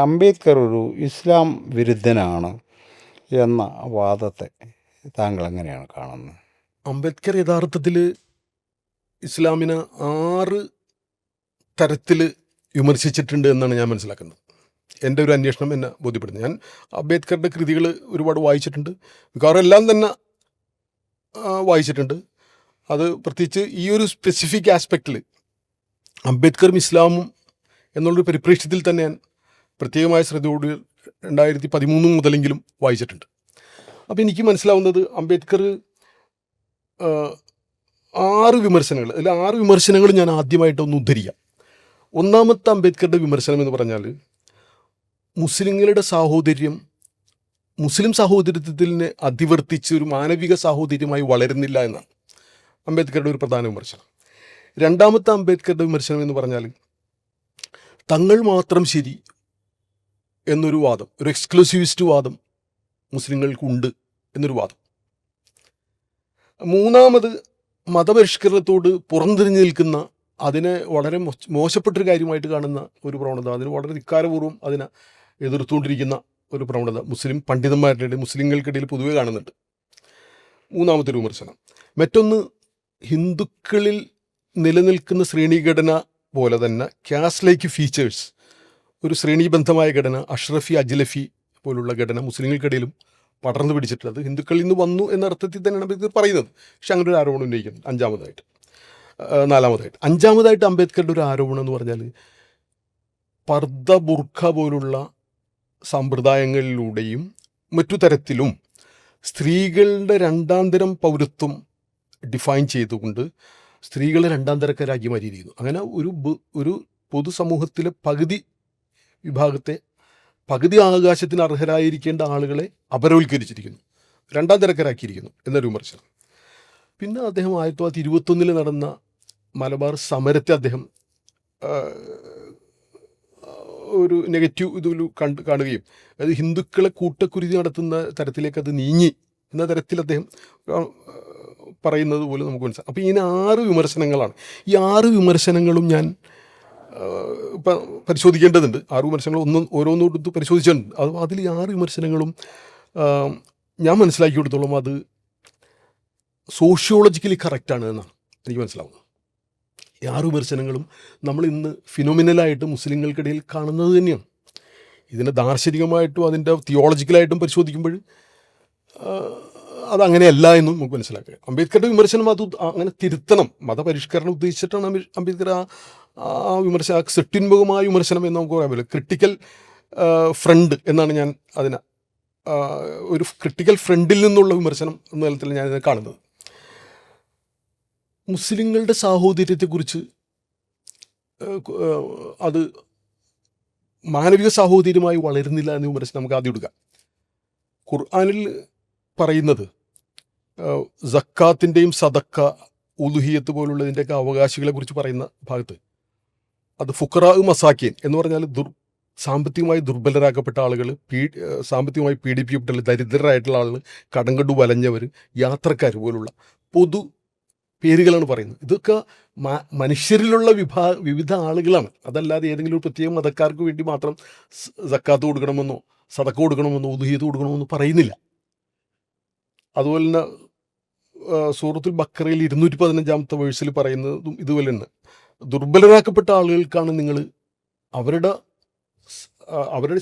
അംബേദ്കർ ഒരു ഇസ്ലാം വിരുദ്ധനാണ് എന്ന വാദത്തെ താങ്കൾ എങ്ങനെയാണ് കാണുന്നത്? അംബേദ്കർ യഥാർത്ഥത്തിൽ ഇസ്ലാമിനെ 6 തരത്തിൽ വിമർശിച്ചിട്ടുണ്ട് എന്നാണ് ഞാൻ മനസ്സിലാക്കുന്നത്. എൻ്റെ ഒരു അന്വേഷണം എന്നെ ബോധ്യപ്പെടുന്നത്. ഞാൻ അംബേദ്കറുടെ കൃതികൾ ഒരുപാട് വായിച്ചിട്ടുണ്ട്, മിക്കവാറും എല്ലാം തന്നെ വായിച്ചിട്ടുണ്ട്. അത് പ്രത്യേകിച്ച് ഈ ഒരു സ്പെസിഫിക് ആസ്പെക്റ്റിൽ അംബേദ്കറും ഇസ്ലാമും എന്നുള്ളൊരു പരിപ്രേക്ഷ്യത്തിൽ തന്നെ ഞാൻ പ്രത്യേകമായ ശ്രദ്ധയോട് 2013 മുതലെങ്കിലും വായിച്ചിട്ടുണ്ട്. അപ്പോൾ എനിക്ക് മനസ്സിലാവുന്നത് അംബേദ്കർ 6 വിമർശനങ്ങൾ, അതിൽ 6 വിമർശനങ്ങൾ ഞാൻ ആദ്യമായിട്ടൊന്ന് ഉദ്ധരിക്കാം. ഒന്നാമത്തെ അംബേദ്കറുടെ വിമർശനം എന്ന് പറഞ്ഞാൽ മുസ്ലിങ്ങളുടെ സാഹോദര്യം മുസ്ലിം സാഹോദര്യത്തിനെ അതിവർത്തിച്ച് ഒരു മാനവിക സാഹോദര്യമായി വളരുന്നില്ല എന്നാണ് അംബേദ്കറുടെ ഒരു പ്രധാന വിമർശനം. രണ്ടാമത്തെ അംബേദ്കറുടെ വിമർശനം എന്ന് പറഞ്ഞാൽ തങ്ങൾ മാത്രം ശരി എന്നൊരു വാദം, ഒരു എക്സ്ക്ലൂസിവിസ്റ്റ് വാദം മുസ്ലിങ്ങൾക്കുണ്ട് എന്നൊരു വാദം. മൂന്നാമത് മതപരിഷ്കരണത്തോട് പുറംതിരിഞ്ഞു നിൽക്കുന്ന, അതിനെ വളരെ മോശപ്പെട്ടൊരു കാര്യമായിട്ട് കാണുന്ന ഒരു പ്രവണത, അതിന് വളരെ ധിക്കാരപൂർവ്വം അതിനെ എതിർത്തുകൊണ്ടിരിക്കുന്ന ഒരു പ്രവണത മുസ്ലിം പണ്ഡിതന്മാരുടെ ഇടയിൽ, മുസ്ലിങ്ങൾക്കിടയിൽ പൊതുവെ കാണുന്നുണ്ട്. മൂന്നാമത്തെ ഒരു വിമർശനം. മറ്റൊന്ന്, ഹിന്ദുക്കളിൽ നിലനിൽക്കുന്ന ശ്രേണീഘടന പോലെ തന്നെ കാസ്റ്റ് ലൈക്ക് ഫീച്ചേഴ്സ്, ഒരു ശ്രേണീബന്ധമായ ഘടന, അഷ്റഫി അജ്ലഫി പോലുള്ള ഘടന മുസ്ലിങ്ങൾക്കിടയിലും പടർന്നു പിടിച്ചിട്ടുള്ളത് ഹിന്ദുക്കളിൽ നിന്ന് വന്നു എന്ന അർത്ഥത്തിൽ തന്നെയാണ് അംബേദ്കർ പറയുന്നത്. പക്ഷെ അങ്ങനെ ഒരു ആരോപണം ഉന്നയിക്കുന്നത് നാലാമതായിട്ട്. അഞ്ചാമതായിട്ട് അംബേദ്കറുടെ ഒരു ആരോപണം എന്ന് പറഞ്ഞാൽ പർദ്ദ, ബുർഖ പോലുള്ള സമ്പ്രദായങ്ങളിലൂടെയും മറ്റു തരത്തിലും സ്ത്രീകളുടെ രണ്ടാന്തരം പൗരത്വം ഡിഫൈൻ ചെയ്തുകൊണ്ട് സ്ത്രീകളെ രണ്ടാന്തരക്കാരാക്കി മാറ്റിയിരിക്കുന്നു. അങ്ങനെ ഒരു പൊതുസമൂഹത്തിലെ പകുതി വിഭാഗത്തെ, പകുതി ആകാശത്തിന് അർഹരായിരിക്കേണ്ട ആളുകളെ അപരവൽക്കരിച്ചിരിക്കുന്നു, രണ്ടാം തരക്കാരാക്കിയിരിക്കുന്നു എന്നൊരു വിമർശനം. പിന്നെ അദ്ദേഹം 1921 നടന്ന മലബാർ സമരത്തെ അദ്ദേഹം ഒരു നെഗറ്റീവ് ഇതിൽ കാണുകയും അത് ഹിന്ദുക്കളെ കൂട്ടക്കുരുതി നടത്തുന്ന തരത്തിലേക്ക് അത് നീങ്ങി എന്ന തരത്തിൽ അദ്ദേഹം പറയുന്നത് പോലെ നമുക്ക് മനസ്സിലാക്കാം. അപ്പോൾ ഇങ്ങനെ 6 വിമർശനങ്ങളാണ്. ഈ 6 വിമർശനങ്ങളും ഞാൻ ഇപ്പം പരിശോധിക്കേണ്ടതുണ്ട്. 6 വിമർശനങ്ങൾ ഓരോന്നും എടുത്ത് പരിശോധിച്ചിട്ടുണ്ട്. അതിൽ ഈ 6 വിമർശനങ്ങളും ഞാൻ മനസ്സിലാക്കിയെടുത്തോളം അത് സോഷ്യോളജിക്കലി കറക്റ്റാണ് എന്നാണ് എനിക്ക് മനസ്സിലാവുന്നത്. ഈ 6 വിമർശനങ്ങളും നമ്മൾ ഇന്ന് ഫിനോമിനലായിട്ട് മുസ്ലിങ്ങൾക്കിടയിൽ കാണുന്നത് തന്നെയാണ്. ഇതിനെ ദാർശനികമായിട്ടും അതിൻ്റെ തിയോളജിക്കലായിട്ടും പരിശോധിക്കുമ്പോൾ അതങ്ങനെയല്ല എന്നും നമുക്ക് മനസ്സിലാക്കുക. അംബേദ്കറുടെ വിമർശനം അത് അങ്ങനെ തിരുത്തണം, മതപരിഷ്കരണം ഉദ്ദേശിച്ചിട്ടാണ് അംബേദ്കർ ആ വിമർശനം, ആ സെട്ടിൻമുഖമായ വിമർശനം എന്ന് നമുക്ക് പറയാൻ പറ്റില്ല. ക്രിട്ടിക്കൽ ഫ്രണ്ട് എന്നാണ് ഞാൻ അതിനെ ഒരു ക്രിട്ടിക്കൽ ഫ്രണ്ടിൽ നിന്നുള്ള വിമർശനം എന്ന തലത്തിൽ ഞാനിത് കാണുന്നത്. മുസ്ലിങ്ങളുടെ സാഹോദര്യത്തെക്കുറിച്ച് അത് മാനവിക സാഹോദര്യമായി വളരുന്നില്ല എന്ന വിമർശനം നമുക്ക് ആദ്യം എടുക്കാം. ഖുർആനിൽ പറയുന്നത് സക്കാത്തിൻ്റെയും സദക്ക, ഉലുഹിയത്ത് പോലുള്ളതിൻ്റെയൊക്കെ അവകാശികളെ കുറിച്ച് പറയുന്ന ഭാഗത്ത് അത് ഫുഖറാ മസാക്കീൻ എന്ന് പറഞ്ഞാൽ സാമ്പത്തികമായി ദുർബലരാക്കപ്പെട്ട ആളുകൾ, സാമ്പത്തികമായി പീഡിപ്പിക്കപ്പെട്ട ദരിദ്രരായിട്ടുള്ള ആളുകൾ, കടം കണ്ടു വലഞ്ഞവർ, യാത്രക്കാർ പോലുള്ള പൊതു പേരുകളാണ് പറയുന്നത്. ഇതൊക്കെ മനുഷ്യരിലുള്ള വിവിധ ആളുകളാണ്. അതല്ലാതെ ഏതെങ്കിലും ഒരു പ്രത്യേക മതക്കാർക്ക് വേണ്ടി മാത്രം സക്കാത്ത് കൊടുക്കണമെന്നോ സദക്ക കൊടുക്കണമെന്നോ ഉദുഹിയത്ത് കൊടുക്കണമെന്നോ പറയുന്നില്ല. അതുപോലെ തന്നെ സൂറത്തുൽ ബക്കറയിൽ 215 വേഴ്സിൽ പറയുന്നതും ഇതുപോലെ തന്നെ ദുർബലരാക്കപ്പെട്ട ആളുകൾക്കാണ് നിങ്ങൾ അവരുടെ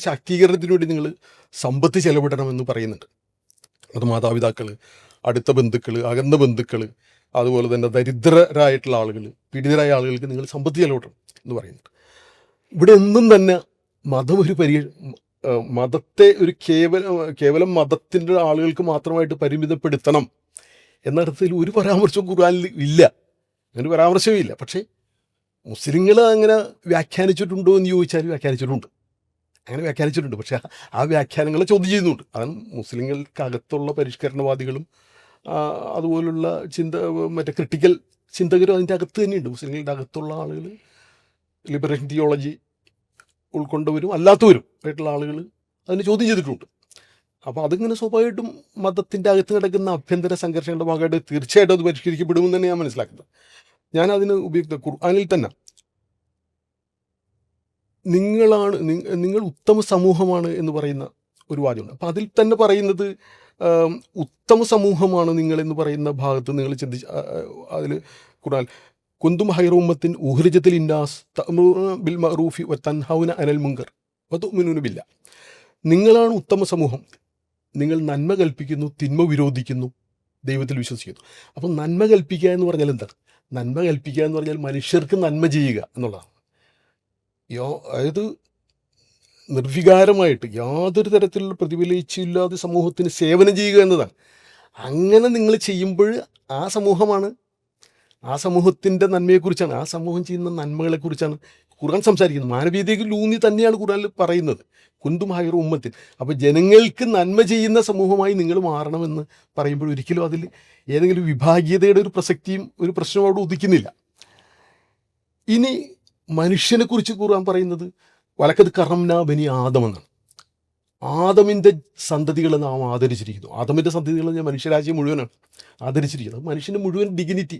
ശാക്തീകരണത്തിന് വേണ്ടി നിങ്ങൾ സമ്പത്ത് ചെലവിടണമെന്ന് പറയുന്നുണ്ട്. അത് മാതാപിതാക്കൾ, അടുത്ത ബന്ധുക്കൾ, അകന്ന ബന്ധുക്കൾ, അതുപോലെ തന്നെ ദരിദ്രരായിട്ടുള്ള ആളുകൾ, പീഡിതരായ ആളുകൾക്ക് നിങ്ങൾ സമ്പത്ത് ചെലവിടണം എന്ന് പറയുന്നുണ്ട്. ഇവിടെ എന്നും തന്നെ മതത്തെ ഒരു കേവലം മതത്തിൻ്റെ ആളുകൾക്ക് മാത്രമായിട്ട് പരിമിതപ്പെടുത്തണം എന്നർത്ഥത്തിൽ ഒരു പരാമർശവും ഖുർആനിൽ ഇല്ല. അങ്ങനെ പരാമർശവും ഇല്ല. പക്ഷേ മുസ്ലിങ്ങൾ അങ്ങനെ വ്യാഖ്യാനിച്ചിട്ടുണ്ടോ എന്ന് ചോദിച്ചാൽ വ്യാഖ്യാനിച്ചിട്ടുണ്ട്. അങ്ങനെ വ്യാഖ്യാനിച്ചിട്ടുണ്ട്. പക്ഷേ ആ വ്യാഖ്യാനങ്ങളെ ചോദ്യം ചെയ്യുന്നുണ്ട്. അതാണ് മുസ്ലിങ്ങൾക്കകത്തുള്ള പരിഷ്കരണവാദികളും അതുപോലുള്ള മറ്റേ ക്രിട്ടിക്കൽ ചിന്തകരും അതിൻ്റെ അകത്ത് തന്നെയുണ്ട്. മുസ്ലിങ്ങളുടെ അകത്തുള്ള ആളുകൾ, ലിബറേഷൻ തിയോളജി ഉൾക്കൊണ്ടവരും അല്ലാത്തവരും ആയിട്ടുള്ള ആളുകൾ അതിനെ ചോദ്യം ചെയ്തിട്ടുണ്ട്. അപ്പോൾ അതിങ്ങനെ സ്വാഭാവികമായിട്ടും മതത്തിൻ്റെ അകത്ത് കിടക്കുന്ന ആഭ്യന്തര സംഘർഷങ്ങളുടെ ഭാഗമായിട്ട് തീർച്ചയായിട്ടും അത് പരിഷ്കരിക്കപ്പെടുമെന്ന് തന്നെ ഞാൻ മനസ്സിലാക്കുന്നത്. ഞാനതിന് ഉപയോഗിക്കുന്നത് ഖുർആനിൽ തന്നെ നിങ്ങൾ ഉത്തമ സമൂഹമാണ് എന്ന് പറയുന്ന ഒരു വാചകമുണ്ട്. അപ്പോൾ അതിൽ തന്നെ പറയുന്നത് ഉത്തമ സമൂഹമാണ് നിങ്ങൾ എന്ന് പറയുന്ന ഭാഗത്ത് നിങ്ങൾ ചിന്തിച്ച് അതിൽ ഖുർആൻ കുന്തും ഹൈറ ഉമ്മത്തിൻ ഉഹ്രിജത്തിൽ ഇന്നാസ് തഅ്മുറൂന ബിൽ മഅറൂഫി വതൻഹൗന അനിൽ മുൻകർ വതുഅ്മിനൂന ബില്ലാഹ്. നിങ്ങളാണ് ഉത്തമ സമൂഹം, നിങ്ങൾ നന്മ കൽപ്പിക്കുന്നു, തിന്മ വിരോധിക്കുന്നു, ദൈവത്തിൽ വിശ്വസിക്കുന്നു. അപ്പം നന്മ കൽപ്പിക്കുക എന്ന് പറഞ്ഞാൽ എന്താണ്? നന്മ കൽപ്പിക്കുക എന്ന് പറഞ്ഞാൽ മനുഷ്യർക്ക് നന്മ ചെയ്യുക എന്നുള്ളതാണ്. അതായത് നിർവികാരമായിട്ട് യാതൊരു തരത്തിലുള്ള പ്രതിഫലിച്ചില്ലാതെ സമൂഹത്തിന് സേവനം ചെയ്യുക എന്നതാണ്. അങ്ങനെ നിങ്ങൾ ചെയ്യുമ്പോൾ ആ സമൂഹത്തിൻ്റെ നന്മയെക്കുറിച്ചാണ്, ആ സമൂഹം ചെയ്യുന്ന നന്മകളെക്കുറിച്ചാണ് ഖുർആൻ സംസാരിക്കുന്നത്. മാനവീയതയിലൂന്നി തന്നെയാണ് ഖുർആനിൽ പറയുന്നത്, കുന്തും ഹൈറ ഉമ്മത്തിൻ. അപ്പോൾ ജനങ്ങൾക്ക് നന്മ ചെയ്യുന്ന സമൂഹമായി നിങ്ങൾ മാറണമെന്ന് പറയുമ്പോൾ ഒരിക്കലും അതിൽ ഏതെങ്കിലും വിഭാഗീയതയുടെ ഒരു പ്രസക്തിയും ഒരു പ്രശ്നവും അവിടെ ഉദിക്കുന്നില്ല. ഇനി മനുഷ്യനെക്കുറിച്ച് ഖുർആൻ പറയുന്നത് വലക്കത് കറംനാ ബനി ആദം എന്നാണ്. ആദമിൻ്റെ സന്തതികളെ നാം ആദരിച്ചിരിക്കുന്നു. ആദമിൻ്റെ സന്തതികൾ ഞാൻ മനുഷ്യരാജ്യം മുഴുവനാണ് ആദരിച്ചിരിക്കുന്നത്. മനുഷ്യൻ്റെ മുഴുവൻ ഡിഗ്നിറ്റി,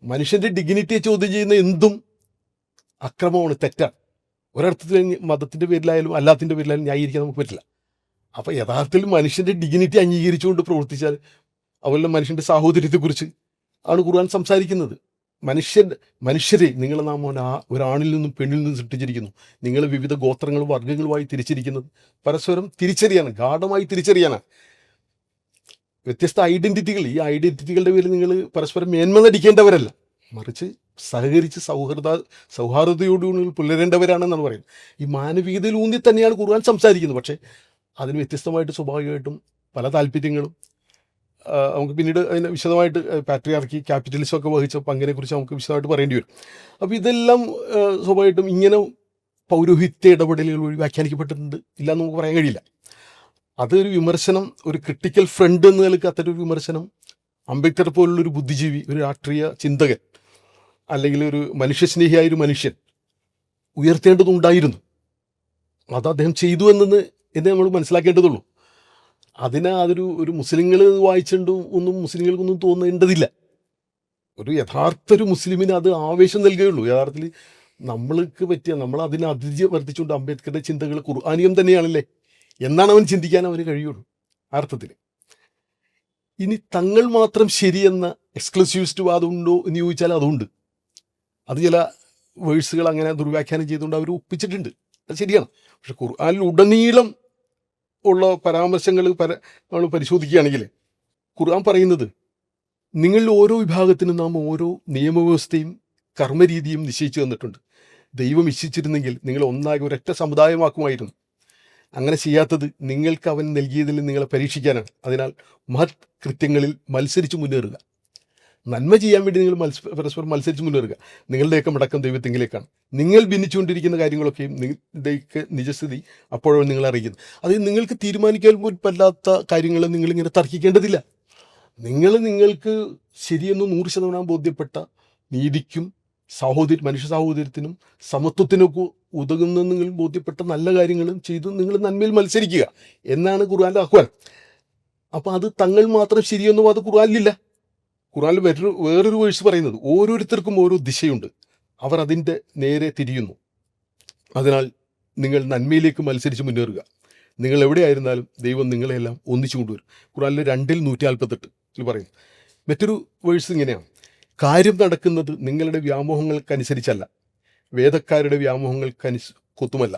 മനുഷ്യൻ്റെ ഡിഗ്നിറ്റിയെ ചോദ്യം ചെയ്യുന്ന എന്തും അക്രമമാണ്, തെറ്റാണ്. ഒരർത്ഥത്തിൽ മതത്തിൻ്റെ പേരിലായാലും അല്ലാത്തിൻ്റെ പേരിലായാലും ന്യായീകരിക്കാൻ നമുക്ക് പറ്റില്ല. അപ്പോൾ യഥാർത്ഥത്തിൽ മനുഷ്യൻ്റെ ഡിഗ്നിറ്റി അംഗീകരിച്ചുകൊണ്ട് പ്രവർത്തിച്ചാൽ അതുപോലെ മനുഷ്യൻ്റെ സാഹോദര്യത്തെക്കുറിച്ച് ആണ് ഖുർആൻ സംസാരിക്കുന്നത്. മനുഷ്യരെ നിങ്ങളെ നാം ഒരാണിൽ നിന്നും പെണ്ണിൽ നിന്നും സൃഷ്ടിച്ചിരിക്കുന്നു. നിങ്ങൾ വിവിധ ഗോത്രങ്ങളും വർഗ്ഗങ്ങളുമായി തിരിച്ചിരിക്കുന്നത് പരസ്പരം തിരിച്ചറിയാനാണ്, ഗാഢമായി തിരിച്ചറിയാനാണ്. വ്യത്യസ്ത ഐഡൻറ്റിറ്റികൾ, ഈ ഐഡൻറ്റിറ്റികളുടെ പേരിൽ നിങ്ങൾ പരസ്പരം മേന്മ നടിക്കേണ്ടവരല്ല, മറിച്ച് സഹകരിച്ച് സൗഹാർദ്ദതയോടുകൂടി പുലരേണ്ടവരാണെന്നാണ് പറയുന്നത്. ഈ മാനവികതയിൽ ഊന്നി തന്നെയാണ് ഖുർആൻ സംസാരിക്കുന്നത്. പക്ഷേ അതിന് വ്യത്യസ്തമായിട്ട് സ്വാഭാവികമായിട്ടും പല താല്പര്യങ്ങളും നമുക്ക് പിന്നീട് അതിനെ വിശദമായിട്ട് പാട്രിയാർക്കി, ക്യാപിറ്റലിസം ഒക്കെ വഹിച്ച പങ്കിനെക്കുറിച്ച് നമുക്ക് വിശദമായിട്ട് പറയേണ്ടി വരും. അപ്പോൾ ഇതെല്ലാം സ്വാഭാവികമായിട്ടും ഇങ്ങനെ പൗരോഹിത്യ ഇടപെടലുകൾ വഴി വ്യാഖ്യാനിക്കപ്പെട്ടിട്ടുണ്ട് ഇല്ല എന്ന് നമുക്ക് പറയാൻ കഴിയില്ല. അതൊരു വിമർശനം, ഒരു ക്രിട്ടിക്കൽ ഫ്രണ്ട് എന്ന നിലയ്ക്ക് അത്തരൊരു വിമർശനം അംബേദ്കർ പോലുള്ളൊരു ബുദ്ധിജീവി, ഒരു രാഷ്ട്രീയ ചിന്തകൻ, അല്ലെങ്കിൽ ഒരു മനുഷ്യസ്നേഹിയായൊരു മനുഷ്യൻ ഉയർത്തേണ്ടതുണ്ടായിരുന്നു. അത് അദ്ദേഹം ചെയ്തു എന്നേ നമ്മൾ മനസ്സിലാക്കേണ്ടതുള്ളൂ. അതൊരു മുസ്ലിങ്ങൾ വായിച്ചിട്ടും ഒന്നും മുസ്ലിങ്ങൾക്കൊന്നും തോന്നേണ്ടതില്ല. ഒരു യഥാർത്ഥ ഒരു മുസ്ലിമിന് അത് ആവേശം നൽകുകയുള്ളൂ. യഥാർത്ഥത്തിൽ നമ്മൾക്ക് പറ്റിയ നമ്മൾ അതിനെ വർദ്ധിച്ചുകൊണ്ട് അംബേദ്കറുടെ ചിന്തകൾ ഖുർആാനിയം തന്നെയാണല്ലേ എന്നാണ് അവൻ ചിന്തിക്കാൻ അവന് കഴിയുള്ളൂ ആ അർത്ഥത്തിൽ. ഇനി തങ്ങൾ മാത്രം ശരിയെന്ന എക്സ്ക്ലൂസീവിസ്റ്റ് വാദം ഉണ്ടോ എന്ന് ചോദിച്ചാൽ അതുണ്ട്. അത് ചില വേഴ്സുകൾ അങ്ങനെ ദുർവ്യാഖ്യാനം ചെയ്തുകൊണ്ട് അവർ ഒപ്പിച്ചിട്ടുണ്ട്, അത് ശരിയാണ്. പക്ഷെ ഖുർആനിൽ ഉടനീളം ഉള്ള പരാമർശങ്ങൾ നമ്മൾ പരിശോധിക്കുകയാണെങ്കിൽ ഖുർആൻ പറയുന്നത് നിങ്ങളിൽ ഓരോ വിഭാഗത്തിനും നാം ഓരോ നിയമവ്യവസ്ഥയും കർമ്മരീതിയും നിശ്ചയിച്ചു തന്നിട്ടുണ്ട്. ദൈവം ഇച്ഛിച്ചിരുന്നെങ്കിൽ നിങ്ങൾ ഒന്നാകെ ഒരൊറ്റ സമുദായമാക്കുമായിരുന്നു. അങ്ങനെ ചെയ്യാത്തത് നിങ്ങൾക്ക് അവൻ നൽകിയതിൽ നിങ്ങളെ പരീക്ഷിക്കാനാണ്. അതിനാൽ മഹത് കൃത്യങ്ങളിൽ മത്സരിച്ച് മുന്നേറുക. നന്മ ചെയ്യാൻ വേണ്ടി നിങ്ങൾ പരസ്പരം മത്സരിച്ച് മുന്നേറുക. നിങ്ങളുടെയൊക്കെ മടക്കം ദൈവത്തിങ്കിലേക്കാണ്. നിങ്ങൾ ഭിന്നിച്ചുകൊണ്ടിരിക്കുന്ന കാര്യങ്ങളൊക്കെയും നിങ്ങളുടെയൊക്കെ നിജസ്ഥിതി അപ്പോഴും നിങ്ങൾ അറിയിക്കുന്നത്. അത് നിങ്ങൾക്ക് തീരുമാനിക്കാൻ പോലും പറ്റാത്ത കാര്യങ്ങൾ നിങ്ങളിങ്ങനെ തർക്കിക്കേണ്ടതില്ല. നിങ്ങൾക്ക് ശരിയെന്ന് 100% ബോധ്യപ്പെട്ട നീതിക്കും മനുഷ്യ സാഹോദര്യത്തിനും സമത്വത്തിനൊക്കെ ഉതകുന്ന നിങ്ങൾ ബോധ്യപ്പെട്ട നല്ല കാര്യങ്ങളും ചെയ്ത് നിങ്ങൾ നന്മയിൽ മത്സരിക്കുക എന്നാണ് ഖുർആൻ്റെ ആഹ്വാനം. അപ്പം അത് തങ്ങൾ മാത്രം ശരിയെന്നും അത് ഖുർആനിലില്ല. ഖുർആനിൽ വേറൊരു വേഴ്സ് പറയുന്നത് ഓരോരുത്തർക്കും ഓരോ ദിശയുണ്ട്, അവർ അതിൻ്റെ നേരെ തിരിയുന്നു. അതിനാൽ നിങ്ങൾ നന്മയിലേക്ക് മത്സരിച്ച് മുന്നേറുക. നിങ്ങൾ എവിടെയായിരുന്നാലും ദൈവം നിങ്ങളെല്ലാം ഒന്നിച്ചു കൊണ്ടുവരും. ഖുർആനിൽ 2:148 പറയുന്നു. മറ്റൊരു വേഴ്സ് ഇങ്ങനെയാണ്: കാര്യം നടക്കുന്നത് നിങ്ങളുടെ വ്യാമോഹങ്ങൾക്കനുസരിച്ചല്ല, വേദക്കാരുടെ വ്യാമോഹങ്ങൾക്കൊത്തുമല്ല.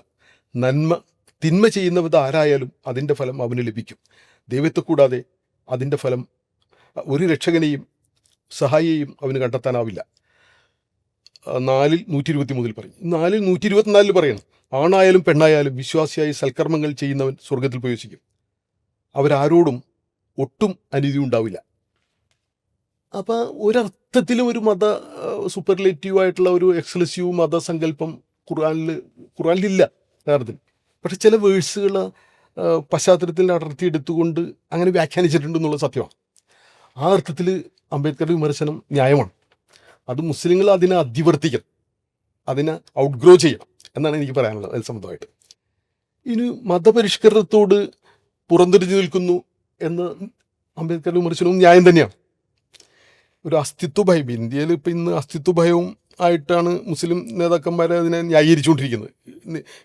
തിന്മ ചെയ്യുന്നവത് ആരായാലും അതിൻ്റെ ഫലം അവന് ലഭിക്കും. ദൈവത്തെ കൂടാതെ അതിൻ്റെ ഫലം ഒരു രക്ഷകനെയും സഹായിയെയും അവന് കണ്ടെത്താനാവില്ല. 4:123 പറയും. 4:124 പറയണം: ആണായാലും പെണ്ണായാലും വിശ്വാസിയായി സൽക്കർമ്മങ്ങൾ ചെയ്യുന്നവൻ സ്വർഗത്തിൽ പ്രവേശിക്കും. അവരാരോടും ഒട്ടും അനീതി ഉണ്ടാവില്ല. അപ്പം ഒരർത്ഥത്തിലും ഒരു സൂപ്പർലേറ്റീവായിട്ടുള്ള ഒരു എക്സ്ക്ലൂസീവ് മതസങ്കല്പം ഖുർആനിലില്ല യഥാർത്ഥത്തിൽ. പക്ഷെ ചില വേഴ്സുകൾ പശ്ചാത്തലത്തിൽ അടർത്തിയെടുത്തുകൊണ്ട് അങ്ങനെ വ്യാഖ്യാനിച്ചിട്ടുണ്ടെന്നുള്ള സത്യമാണ്. ആ അർത്ഥത്തിൽ അംബേദ്കറുടെ വിമർശനം ന്യായമാണ്. അത് മുസ്ലിങ്ങൾ അതിനെ അതിവർത്തിക്കണം, അതിനെ ഔട്ട്ഗ്രോ ചെയ്യണം എന്നാണ് എനിക്ക് പറയാനുള്ളത് അതിന് സംബന്ധമായിട്ട്. ഇനി മതപരിഷ്കരണത്തോട് പുറംതിരിഞ്ഞു നിൽക്കുന്നു എന്ന് അംബേദ്കറുടെ വിമർശനവും ന്യായം തന്നെയാണ്. ഒരു അസ്തിത്വ ഭയം, ഇന്ത്യയിൽ ഇപ്പം ഇന്ന് അസ്തിത്വ ഭയവും ആയിട്ടാണ് മുസ്ലിം നേതാക്കന്മാരെ അതിനെ ന്യായീകരിച്ചുകൊണ്ടിരിക്കുന്നത്.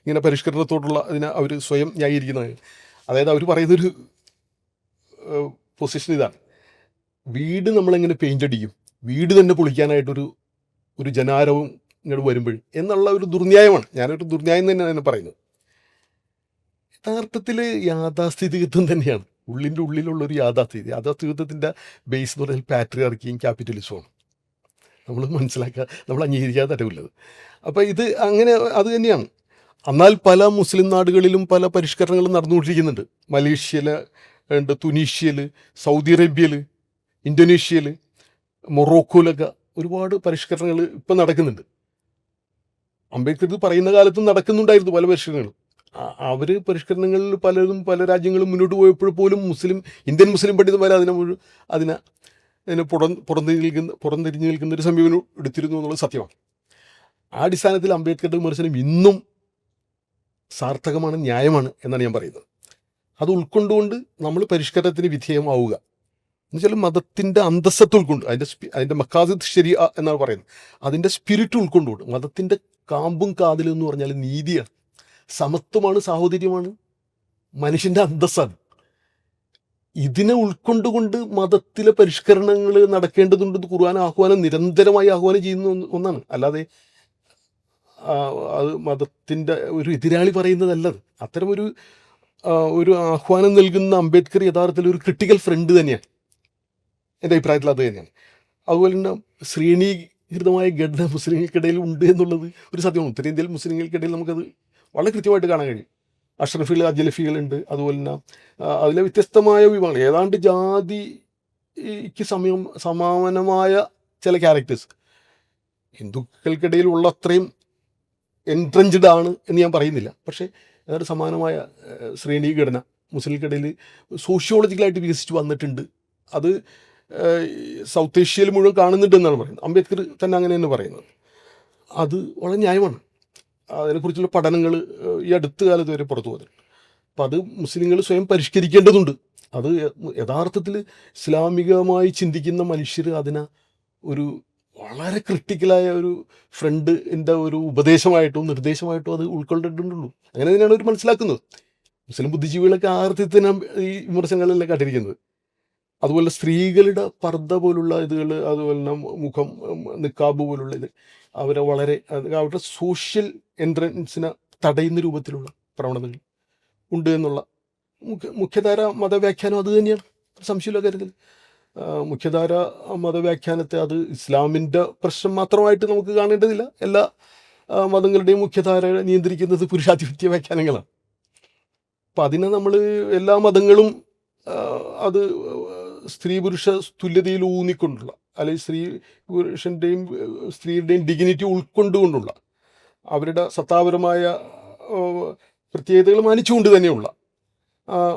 ഇങ്ങനെ പരിഷ്കരണത്തോടുള്ള അതിനെ അവർ സ്വയം ന്യായീകരിക്കുന്നത്. അതായത് അവർ പറയുന്നൊരു പൊസിഷൻ ഇതാണ്: വീട് നമ്മളെങ്ങനെ പെയിൻ്റ് അടിക്കും, വീട് തന്നെ പൊളിക്കാനായിട്ടൊരു ജനാരവും ഇങ്ങോട്ട് വരുമ്പോൾ എന്നുള്ള ഒരു ദുർന്യായമാണ്. ഞാനൊരു ദുർന്യായം തന്നെയാണ് പറയുന്നത്. യഥാർത്ഥത്തിൽ യാഥാസ്ഥിതികത്വം തന്നെയാണ് ഉള്ളിൻ്റെ ഉള്ളിലുള്ളൊരു യാഥാസ്ഥിതികത്വത്തിൻ്റെ ബേസ് എന്ന് പറഞ്ഞാൽ പാട്രിയാർക്കിയും ക്യാപിറ്റലിസമാണ്. നമ്മൾ മനസ്സിലാക്കുക, നമ്മൾ അംഗീകരിക്കാതെ തരവില്ലത്. അപ്പോൾ ഇത് അങ്ങനെ അത് തന്നെയാണ്. എന്നാൽ പല മുസ്ലിം നാടുകളിലും പല പരിഷ്കരണങ്ങളും നടന്നുകൊണ്ടിരിക്കുന്നുണ്ട്. മലേഷ്യയിൽ ഉണ്ട്, തുനീഷ്യയിൽ, സൗദി അറേബ്യയിൽ, ഇന്തോനേഷ്യയിൽ, മൊറോക്കോയിലൊക്കെ ഒരുപാട് പരിഷ്കരണങ്ങൾ ഇപ്പം നടക്കുന്നുണ്ട്. അംബേദ്കർ ഇത് പറയുന്ന കാലത്തും നടക്കുന്നുണ്ടായിരുന്നു പല പരിഷ്കരണങ്ങളും. അവർ പരിഷ്കരണങ്ങളിൽ പലരും പല രാജ്യങ്ങളും മുന്നോട്ട് പോയപ്പോൾ പോലും ഇന്ത്യൻ മുസ്ലിം പണ്ഡിതന്മാർ അതിനെ പുറംതിരിഞ്ഞു നിൽക്കുന്ന ഒരു സമീപനം എടുത്തിരുന്നു എന്നുള്ളത് സത്യമാണ്. ആ അടിസ്ഥാനത്തിൽ അംബേദ്കറുടെ വിമർശനം ഇന്നും സാർത്ഥകമാണ്, ന്യായമാണ് എന്നാണ് ഞാൻ പറയുന്നത്. അത് ഉൾക്കൊണ്ടുകൊണ്ട് നമ്മൾ പരിഷ്കരണത്തിന് വിധേയമാവുക എന്നുവെച്ചാൽ മതത്തിൻ്റെ അന്തസ്സത്ത് ഉൾക്കൊണ്ട് അതിൻ്റെ മക്കാസിദ് ശരിയ എന്നാണ് പറയുന്നത്. അതിൻ്റെ സ്പിരിറ്റ് ഉൾക്കൊണ്ടുകൊണ്ട് മതത്തിൻ്റെ കാമ്പും കാതിലും എന്ന് പറഞ്ഞാൽ നീതിയാണ്, സമത്വമാണ്, സാഹോദര്യമാണ്, മനുഷ്യൻ്റെ അന്തസ്സാണ്. ഇതിനെ ഉൾക്കൊണ്ടുകൊണ്ട് മതത്തിലെ പരിഷ്കരണങ്ങൾ നടക്കേണ്ടതുണ്ട്. ഖുർആൻ നിരന്തരമായി ആഹ്വാനം ചെയ്യുന്ന ഒന്നാണ്. അല്ലാതെ അത് മതത്തിൻ്റെ ഒരു എതിരാളി പറയുന്നതല്ലത്. അത്തരം ഒരു ആഹ്വാനം നൽകുന്ന അംബേദ്കർ യഥാർത്ഥത്തിൽ ഒരു ക്രിട്ടിക്കൽ ഫ്രണ്ട് തന്നെയാണ്. എൻ്റെ അഭിപ്രായത്തിൽ അത് തന്നെയാണ്. അതുപോലെ തന്നെ ശ്രീണീകൃതമായ ഘടന മുസ്ലിങ്ങൾക്കിടയിൽ ഉണ്ട് എന്നുള്ളത് ഒരു സത്യമാണ്. ഉത്തരേന്ത്യയിൽ മുസ്ലിങ്ങൾക്കിടയിൽ നമുക്കത് വളരെ കൃത്യമായിട്ട് കാണാൻ കഴിയും. അഷ്റഫികൾ, അജ്ലഫികളുണ്ട്. അതുപോലെ തന്നെ അതിലെ വ്യത്യസ്തമായ വിഭാഗങ്ങൾ, ഏതാണ്ട് ജാതിക്ക് സമാനമായ ചില ക്യാരക്ടേഴ്സ് ഹിന്ദുക്കൾക്കിടയിൽ ഉള്ള അത്രയും എൻട്രഞ്ച്ഡ് ആണ് എന്ന് ഞാൻ പറയുന്നില്ല. പക്ഷേ ഏതാണ്ട് സമാനമായ ശ്രേണീഘടന മുസ്ലിങ്ങൾക്കിടയിൽ സോഷ്യോളജിക്കലായിട്ട് വികസിച്ച് വന്നിട്ടുണ്ട്. അത് സൗത്ത് ഏഷ്യയിൽ മുഴുവൻ കാണുന്നുണ്ട് എന്നാണ് പറയുന്നത്. അംബേദ്കർ തന്നെ അങ്ങനെ തന്നെ പറയുന്നത്. അത് വളരെ ന്യായമാണ്. അതിനെക്കുറിച്ചുള്ള പഠനങ്ങൾ ഈ അടുത്ത കാലത്ത് വരെ പുറത്തു വന്നിട്ടുണ്ട്. അപ്പം അത് മുസ്ലിങ്ങൾ സ്വയം പരിഷ്കരിക്കേണ്ടതുണ്ട്. അത് യഥാർത്ഥത്തിൽ ഇസ്ലാമികമായി ചിന്തിക്കുന്ന മനുഷ്യർ അതിനെ ഒരു വളരെ ക്രിട്ടിക്കലായ ഒരു ഫ്രണ്ടിൻ്റെ ഒരു ഉപദേശമായിട്ടും നിർദ്ദേശമായിട്ടും അത് ഉൾക്കൊണ്ടിട്ടുള്ളൂ. അങ്ങനെ തന്നെയാണ് അവർ മനസ്സിലാക്കുന്നത്. മുസ്ലിം ബുദ്ധിജീവികളൊക്കെ ആ അർത്ഥത്തിൽ ഈ വിമർശനങ്ങളെല്ലാം കണ്ടിരിക്കുന്നത്. അതുപോലെ സ്ത്രീകളുടെ പർദ്ദ പോലുള്ള ഇതുകൾ, അതുപോലെ തന്നെ മുഖം, നിക്കാബ് പോലുള്ള ഇത് അവരെ വളരെ അവരുടെ സോഷ്യൽ എൻട്രൻസിനെ തടയുന്ന രൂപത്തിലുള്ള പ്രവണതകൾ ഉണ്ട് എന്നുള്ള മുഖ്യധാര മതവ്യാഖ്യാനം അത് തന്നെയാണ്, സംശയമില്ല കാര്യത്തിൽ. മുഖ്യധാര മതവ്യാഖ്യാനത്തെ അത് ഇസ്ലാമിൻ്റെ പ്രശ്നം മാത്രമായിട്ട് നമുക്ക് കാണേണ്ടതില്ല. എല്ലാ മതങ്ങളുടെയും മുഖ്യധാര നിയന്ത്രിക്കുന്നത് പുരുഷാധിപത്യ വ്യാഖ്യാനങ്ങളാണ്. അപ്പം അതിനെ നമ്മൾ എല്ലാ മതങ്ങളും അത് സ്ത്രീ പുരുഷ തുല്യതയിൽ ഊന്നിക്കൊണ്ടുള്ള, അല്ലെങ്കിൽ സ്ത്രീ പുരുഷൻ്റെയും സ്ത്രീയുടെയും ഡിഗ്നിറ്റി ഉൾക്കൊണ്ടുകൊണ്ടുള്ള, അവരുടെ സത്താപരമായ പ്രത്യേകതകൾ മാനിച്ചുകൊണ്ട് തന്നെയുള്ള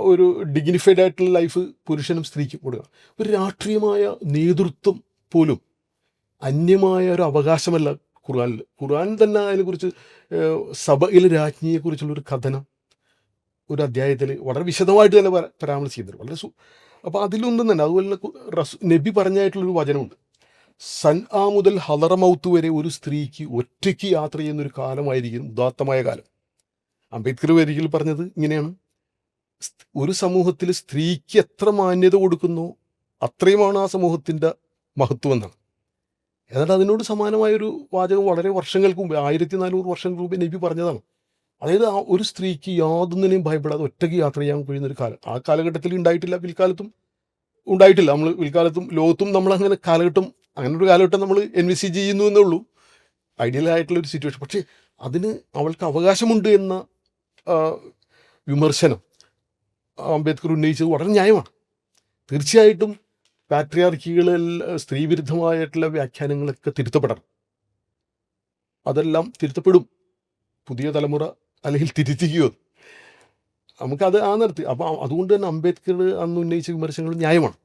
ഒരു ഡിഗ്നിഫൈഡ് ആയിട്ടുള്ള ലൈഫ് പുരുഷനും സ്ത്രീക്കും കൊടുക്കുക. ഒരു രാഷ്ട്രീയമായ നേതൃത്വം പോലും അന്യമായ ഒരു അവകാശമല്ല ഖുർആനിൽ. ഖുർആൻ തന്നെ അതിനെക്കുറിച്ച് സഭയിലെ രാജ്ഞിയെക്കുറിച്ചുള്ളൊരു കഥനം ഒരു അധ്യായത്തിൽ വളരെ വിശദമായിട്ട് തന്നെ പരാമർശിക്കുന്നുണ്ട്. വളരെ അപ്പോൾ അതിലൊന്നും തന്നെ അതുപോലെ തന്നെ നബി പറഞ്ഞായിട്ടുള്ളൊരു വചനമുണ്ട്. സൻആ മുതൽ ഹദറമൗത്ത് വരെ ഒരു സ്ത്രീക്ക് ഒറ്റയ്ക്ക് യാത്ര ചെയ്യുന്നൊരു കാലമായിരിക്കും ഉദാത്തമായ കാലം. അംബേദ്കർ ഒരിക്കൽ പറഞ്ഞത് ഇങ്ങനെയാണ്: ഒരു സമൂഹത്തിൽ സ്ത്രീക്ക് എത്ര മാന്യത കൊടുക്കുന്നോ അത്രയുമാണ് ആ സമൂഹത്തിൻ്റെ മഹത്വം എന്നാണ്. ഏതാണ്ട് അതിനോട് സമാനമായൊരു വാചകം വളരെ വർഷങ്ങൾക്ക് മുമ്പ്, 1400 വർഷങ്ങൾക്ക് മുമ്പ് നബി പറഞ്ഞതാണ്. അതായത് ആ ഒരു സ്ത്രീക്ക് യാതൊന്നിനെയും ഭയപ്പെടാതെ ഒറ്റയ്ക്ക് യാത്ര ചെയ്യാൻ കഴിയുന്നൊരു കാലം ആ കാലഘട്ടത്തിൽ ഉണ്ടായിട്ടില്ല, പിൽക്കാലത്തും ഉണ്ടായിട്ടില്ല. നമ്മൾ പിൽക്കാലത്തും ലോകത്തും നമ്മളങ്ങനെ അങ്ങനൊരു കാലഘട്ടം നമ്മൾ എൻവിസേജ് ചെയ്യുന്നു എന്നേ ഉള്ളൂ, ഐഡിയലായിട്ടുള്ളൊരു സിറ്റുവേഷൻ. പക്ഷേ അതിന് അവൾക്ക് അവകാശമുണ്ട് എന്ന വിമർശനം അംബേദ്കർ ഉന്നയിച്ചത് വളരെ ന്യായമാണ്. തീർച്ചയായിട്ടും പാട്രിയാർക്കികളെല്ലാം സ്ത്രീവിരുദ്ധമായിട്ടുള്ള വ്യാഖ്യാനങ്ങളൊക്കെ തിരുത്തപ്പെടണം. അതെല്ലാം തിരുത്തപ്പെടും. പുതിയ തലമുറ അല്ലെങ്കിൽ തിരുത്തിക്കുകയോ നമുക്കത് നിർത്തി. അപ്പോൾ അതുകൊണ്ട് തന്നെ അംബേദ്കർ അന്ന് ഉന്നയിച്ച വിമർശനങ്ങൾ ന്യായമാണ്.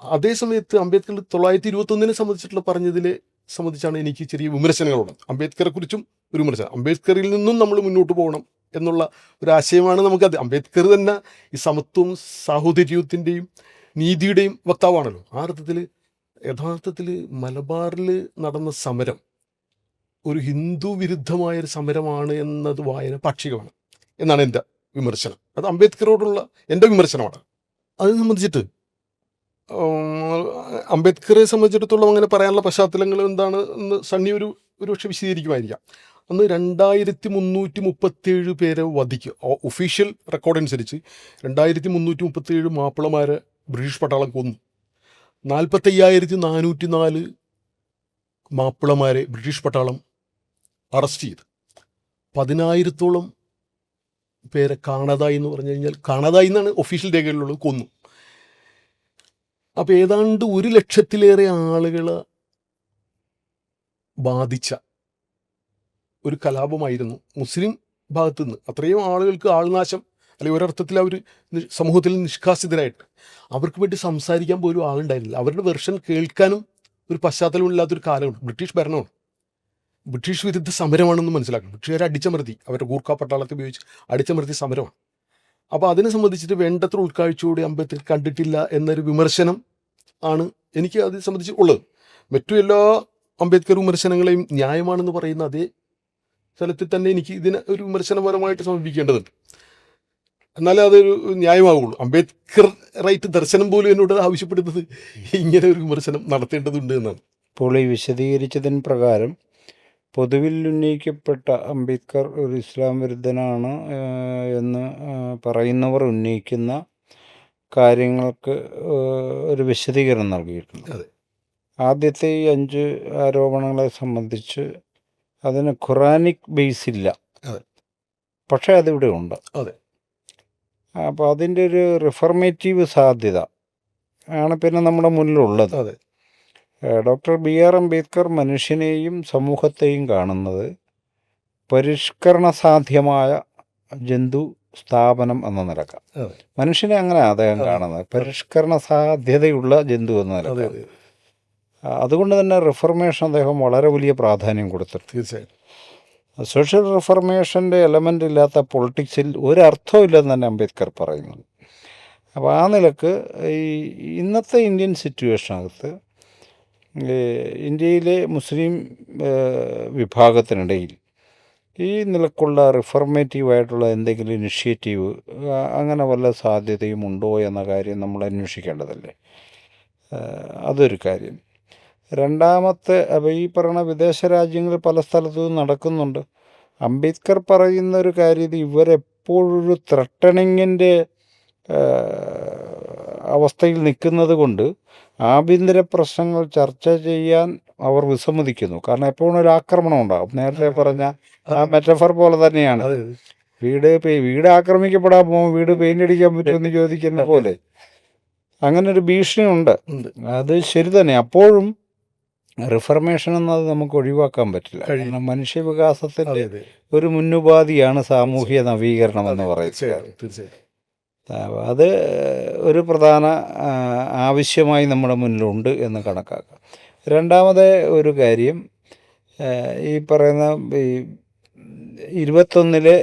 അതേസമയത്ത് അംബേദ്കർ 921 സംബന്ധിച്ചിട്ടുള്ള പറഞ്ഞതിനെ സംബന്ധിച്ചാണ് എനിക്ക് ചെറിയ വിമർശനങ്ങളുള്ളത്. അംബേദ്കറെക്കുറിച്ചും ഒരു വിമർശനം. അംബേദ്കറിൽ നിന്നും നമ്മൾ മുന്നോട്ട് പോകണം എന്നുള്ള ഒരു ആശയമാണ് നമുക്കത്. അംബേദ്കർ തന്നെ ഈ സമത്വവും സാഹോദര്യത്തിൻ്റെയും നീതിയുടെയും വക്താവാണല്ലോ. ആ അർത്ഥത്തിൽ യഥാർത്ഥത്തിൽ മലബാറിൽ നടന്ന സമരം ഒരു ഹിന്ദു വിരുദ്ധമായൊരു സമരമാണ് എന്നത് വായന പാക്ഷികമാണ് എന്നാണ് എൻ്റെ വിമർശനം. അത് അംബേദ്കറോടുള്ള എൻ്റെ വിമർശനമാണ്. അത് സംബന്ധിച്ചിട്ട് അംബേദ്കറെ സംബന്ധിച്ചിടത്തോളം അങ്ങനെ പറയാനുള്ള പശ്ചാത്തലങ്ങൾ എന്താണ് എന്ന് സണ്ണി ഒരു പക്ഷെ വിശദീകരിക്കുമായിരിക്കാം. അന്ന് 2337 പേരെ വധിക്കുക. ഒഫീഷ്യൽ റെക്കോർഡ് അനുസരിച്ച് 2337 മാപ്പിളമാരെ ബ്രിട്ടീഷ് പട്ടാളം കൊന്നു. 45,404 മാപ്പിളമാരെ ബ്രിട്ടീഷ് പട്ടാളം അറസ്റ്റ് ചെയ്ത് 10,000-ഓളം പേരെ കാണാതായി എന്ന് പറഞ്ഞു കഴിഞ്ഞാൽ, കാണാതായി എന്നാണ് ഒഫീഷ്യൽ രേഖകളിലുള്ളത്, കൊന്നു. അപ്പോൾ ഏതാണ്ട് 100,000-ലേറെ ആളുകളെ ബാധിച്ച ഒരു കലാപമായിരുന്നു മുസ്ലിം ഭാഗത്തു നിന്ന്. അത്രയും ആളുകൾക്ക് ആൾനാശം, അല്ലെങ്കിൽ ഒരർത്ഥത്തിൽ അവർ സമൂഹത്തിൽ നിഷ്കാസിതരായിട്ട് അവർക്ക് വേണ്ടി സംസാരിക്കാൻ പോലും ആളുണ്ടായിരുന്നില്ല. അവരുടെ വെർഷൻ കേൾക്കാനും ഒരു പശ്ചാത്തലമില്ലാത്തൊരു കാലമാണ്. ബ്രിട്ടീഷ് ഭരണമാണ്, ബ്രിട്ടീഷ് വിരുദ്ധ സമരമാണെന്ന് മനസ്സിലാക്കണം. ബ്രിട്ടീഷുകാരെ അടിച്ചമർത്തി, അവരുടെ ഗൂർഖ പട്ടാളത്തെ ഉപയോഗിച്ച് അടിച്ചമർത്തി സമരമാണ്. അപ്പോൾ അതിനെ സംബന്ധിച്ചിട്ട് വേണ്ടത്ര ഉൾക്കാഴ്ചയോടെ അംബേദ്കർ കണ്ടിട്ടില്ല എന്നൊരു വിമർശനം ആണ് എനിക്ക് അത് സംബന്ധിച്ച് ഉള്ളത്. മറ്റു എല്ലാ അംബേദ്കർ വിമർശനങ്ങളെയും ന്യായമാണെന്ന് പറയുന്ന അതേ സ്ഥലത്തിൽ തന്നെ എനിക്ക് ഇതിനെ ഒരു വിമർശനപരമായിട്ട് സമർപ്പിക്കേണ്ടതുണ്ട്. എന്നാലേ അതൊരു ന്യായമാവുള്ളൂ. അംബേദ്കർ റൈറ്റ് ദർശനം പോലും എന്നോട് ആവശ്യപ്പെടുന്നത് ഇങ്ങനെ ഒരു വിമർശനം നടത്തേണ്ടതുണ്ട് എന്നാണ്. ഇപ്പോൾ ഈ വിശദീകരിച്ചതിന് പ്രകാരം പൊതുവിൽ ഉന്നയിക്കപ്പെട്ട അംബേദ്കർ ഒരു ഇസ്ലാം വിരുദ്ധനാണ് എന്ന് പറയുന്നവർ ഉന്നയിക്കുന്ന കാര്യങ്ങൾക്ക് ഒരു വിശദീകരണം നൽകിയിട്ടുണ്ട്. അതെ. ആദ്യത്തെ ഈ 5 ആരോപണങ്ങളെ സംബന്ധിച്ച് അതിന് ഖുറാനിക് ബേസ് ഇല്ല. അതെ. പക്ഷേ അതിവിടെ ഉണ്ട്. അതെ. അപ്പോൾ അതിൻ്റെ ഒരു റിഫർമേറ്റീവ് സാധ്യത ആണ് പിന്നെ നമ്മുടെ മുന്നിലുള്ളത്. അതെ. ഡോക്ടർ BR അംബേദ്കർ മനുഷ്യനെയും സമൂഹത്തെയും കാണുന്നത് പരിഷ്കരണ സാധ്യമായ ജന്തു സ്ഥാപനം എന്ന നിലക്കാണ്. അതെ. മനുഷ്യനെ അങ്ങനെ അദ്ദേഹം കാണുന്നത്, പരിഷ്കരണ സാധ്യതയുള്ള ജന്തു എന്ന അതെ. നിലക്കാണ്. അതെ. അതുകൊണ്ട് തന്നെ റിഫർമേഷൻ അദ്ദേഹം വളരെ വലിയ പ്രാധാന്യം കൊടുത്തിട്ടുണ്ട്. തീർച്ചയായും. സോഷ്യൽ റിഫർമേഷൻ്റെ എലമെൻ്റ് ഇല്ലാത്ത പൊളിറ്റിക്സിൽ ഒരർത്ഥവും ഇല്ലെന്ന് തന്നെ അംബേദ്കർ പറയുന്നുണ്ട്. അപ്പോൾ ആ നിലക്ക് ഈ ഇന്നത്തെ ഇന്ത്യൻ സിറ്റുവേഷനകത്ത് ഇന്ത്യയിലെ മുസ്ലിം വിഭാഗത്തിനിടയിൽ ഈ നിലക്കുള്ള റിഫർമേറ്റീവായിട്ടുള്ള എന്തെങ്കിലും ഇനിഷ്യേറ്റീവ് അങ്ങനെ വല്ല സാധ്യതയും ഉണ്ടോ എന്ന കാര്യം നമ്മൾ അന്വേഷിക്കേണ്ടതല്ലേ. അതൊരു കാര്യം. രണ്ടാമത്തെ, അപ്പോൾ ഈ പറയുന്ന വിദേശ രാജ്യങ്ങളിൽ പല സ്ഥലത്തും നടക്കുന്നുണ്ട്. അംബേദ്കർ പറയുന്ന ഒരു കാര്യം, ഇവരെപ്പോഴൊരു ത്രട്ടണിങ്ങിൻ്റെ അവസ്ഥയിൽ നിൽക്കുന്നത് കൊണ്ട് ആഭ്യന്തര പ്രശ്നങ്ങൾ ചർച്ച ചെയ്യാൻ അവർ വിസമ്മതിക്കുന്നു. കാരണം എപ്പോഴും ഒരു ആക്രമണം ഉണ്ടാകും. നേരത്തെ പറഞ്ഞ ആ മെറ്റഫർ പോലെ തന്നെയാണ്. അതെ വീട് ആക്രമിക്കപ്പെടാൻ പോകുമ്പോൾ വീട് പെയിൻ്റ് അടിക്കാൻ പറ്റുമെന്ന് ചോദിക്കുന്ന പോലെ അങ്ങനെ ഒരു ഭീഷണി ഉണ്ട്. ഉണ്ട്. അത് ശരി തന്നെ. അപ്പോഴും റിഫർമേഷൻ എന്നത് നമുക്ക് ഒഴിവാക്കാൻ പറ്റില്ല. കഴിയില്ല. കാരണം മനുഷ്യവികാസത്തിൻ്റെ അതെ അതെ ഒരു മുന്നുപാധിയാണ് സാമൂഹിക നവീകരണം എന്ന് പറയുന്നത്. തീർച്ചയായും തീർച്ചയായും അത് ഒരു പ്രധാന ആവശ്യമായി നമ്മുടെ മുന്നിലുണ്ട് എന്ന് കണക്കാക്കാം. രണ്ടാമത് ഒരു കാര്യം, ഈ പറയുന്ന ഈ 21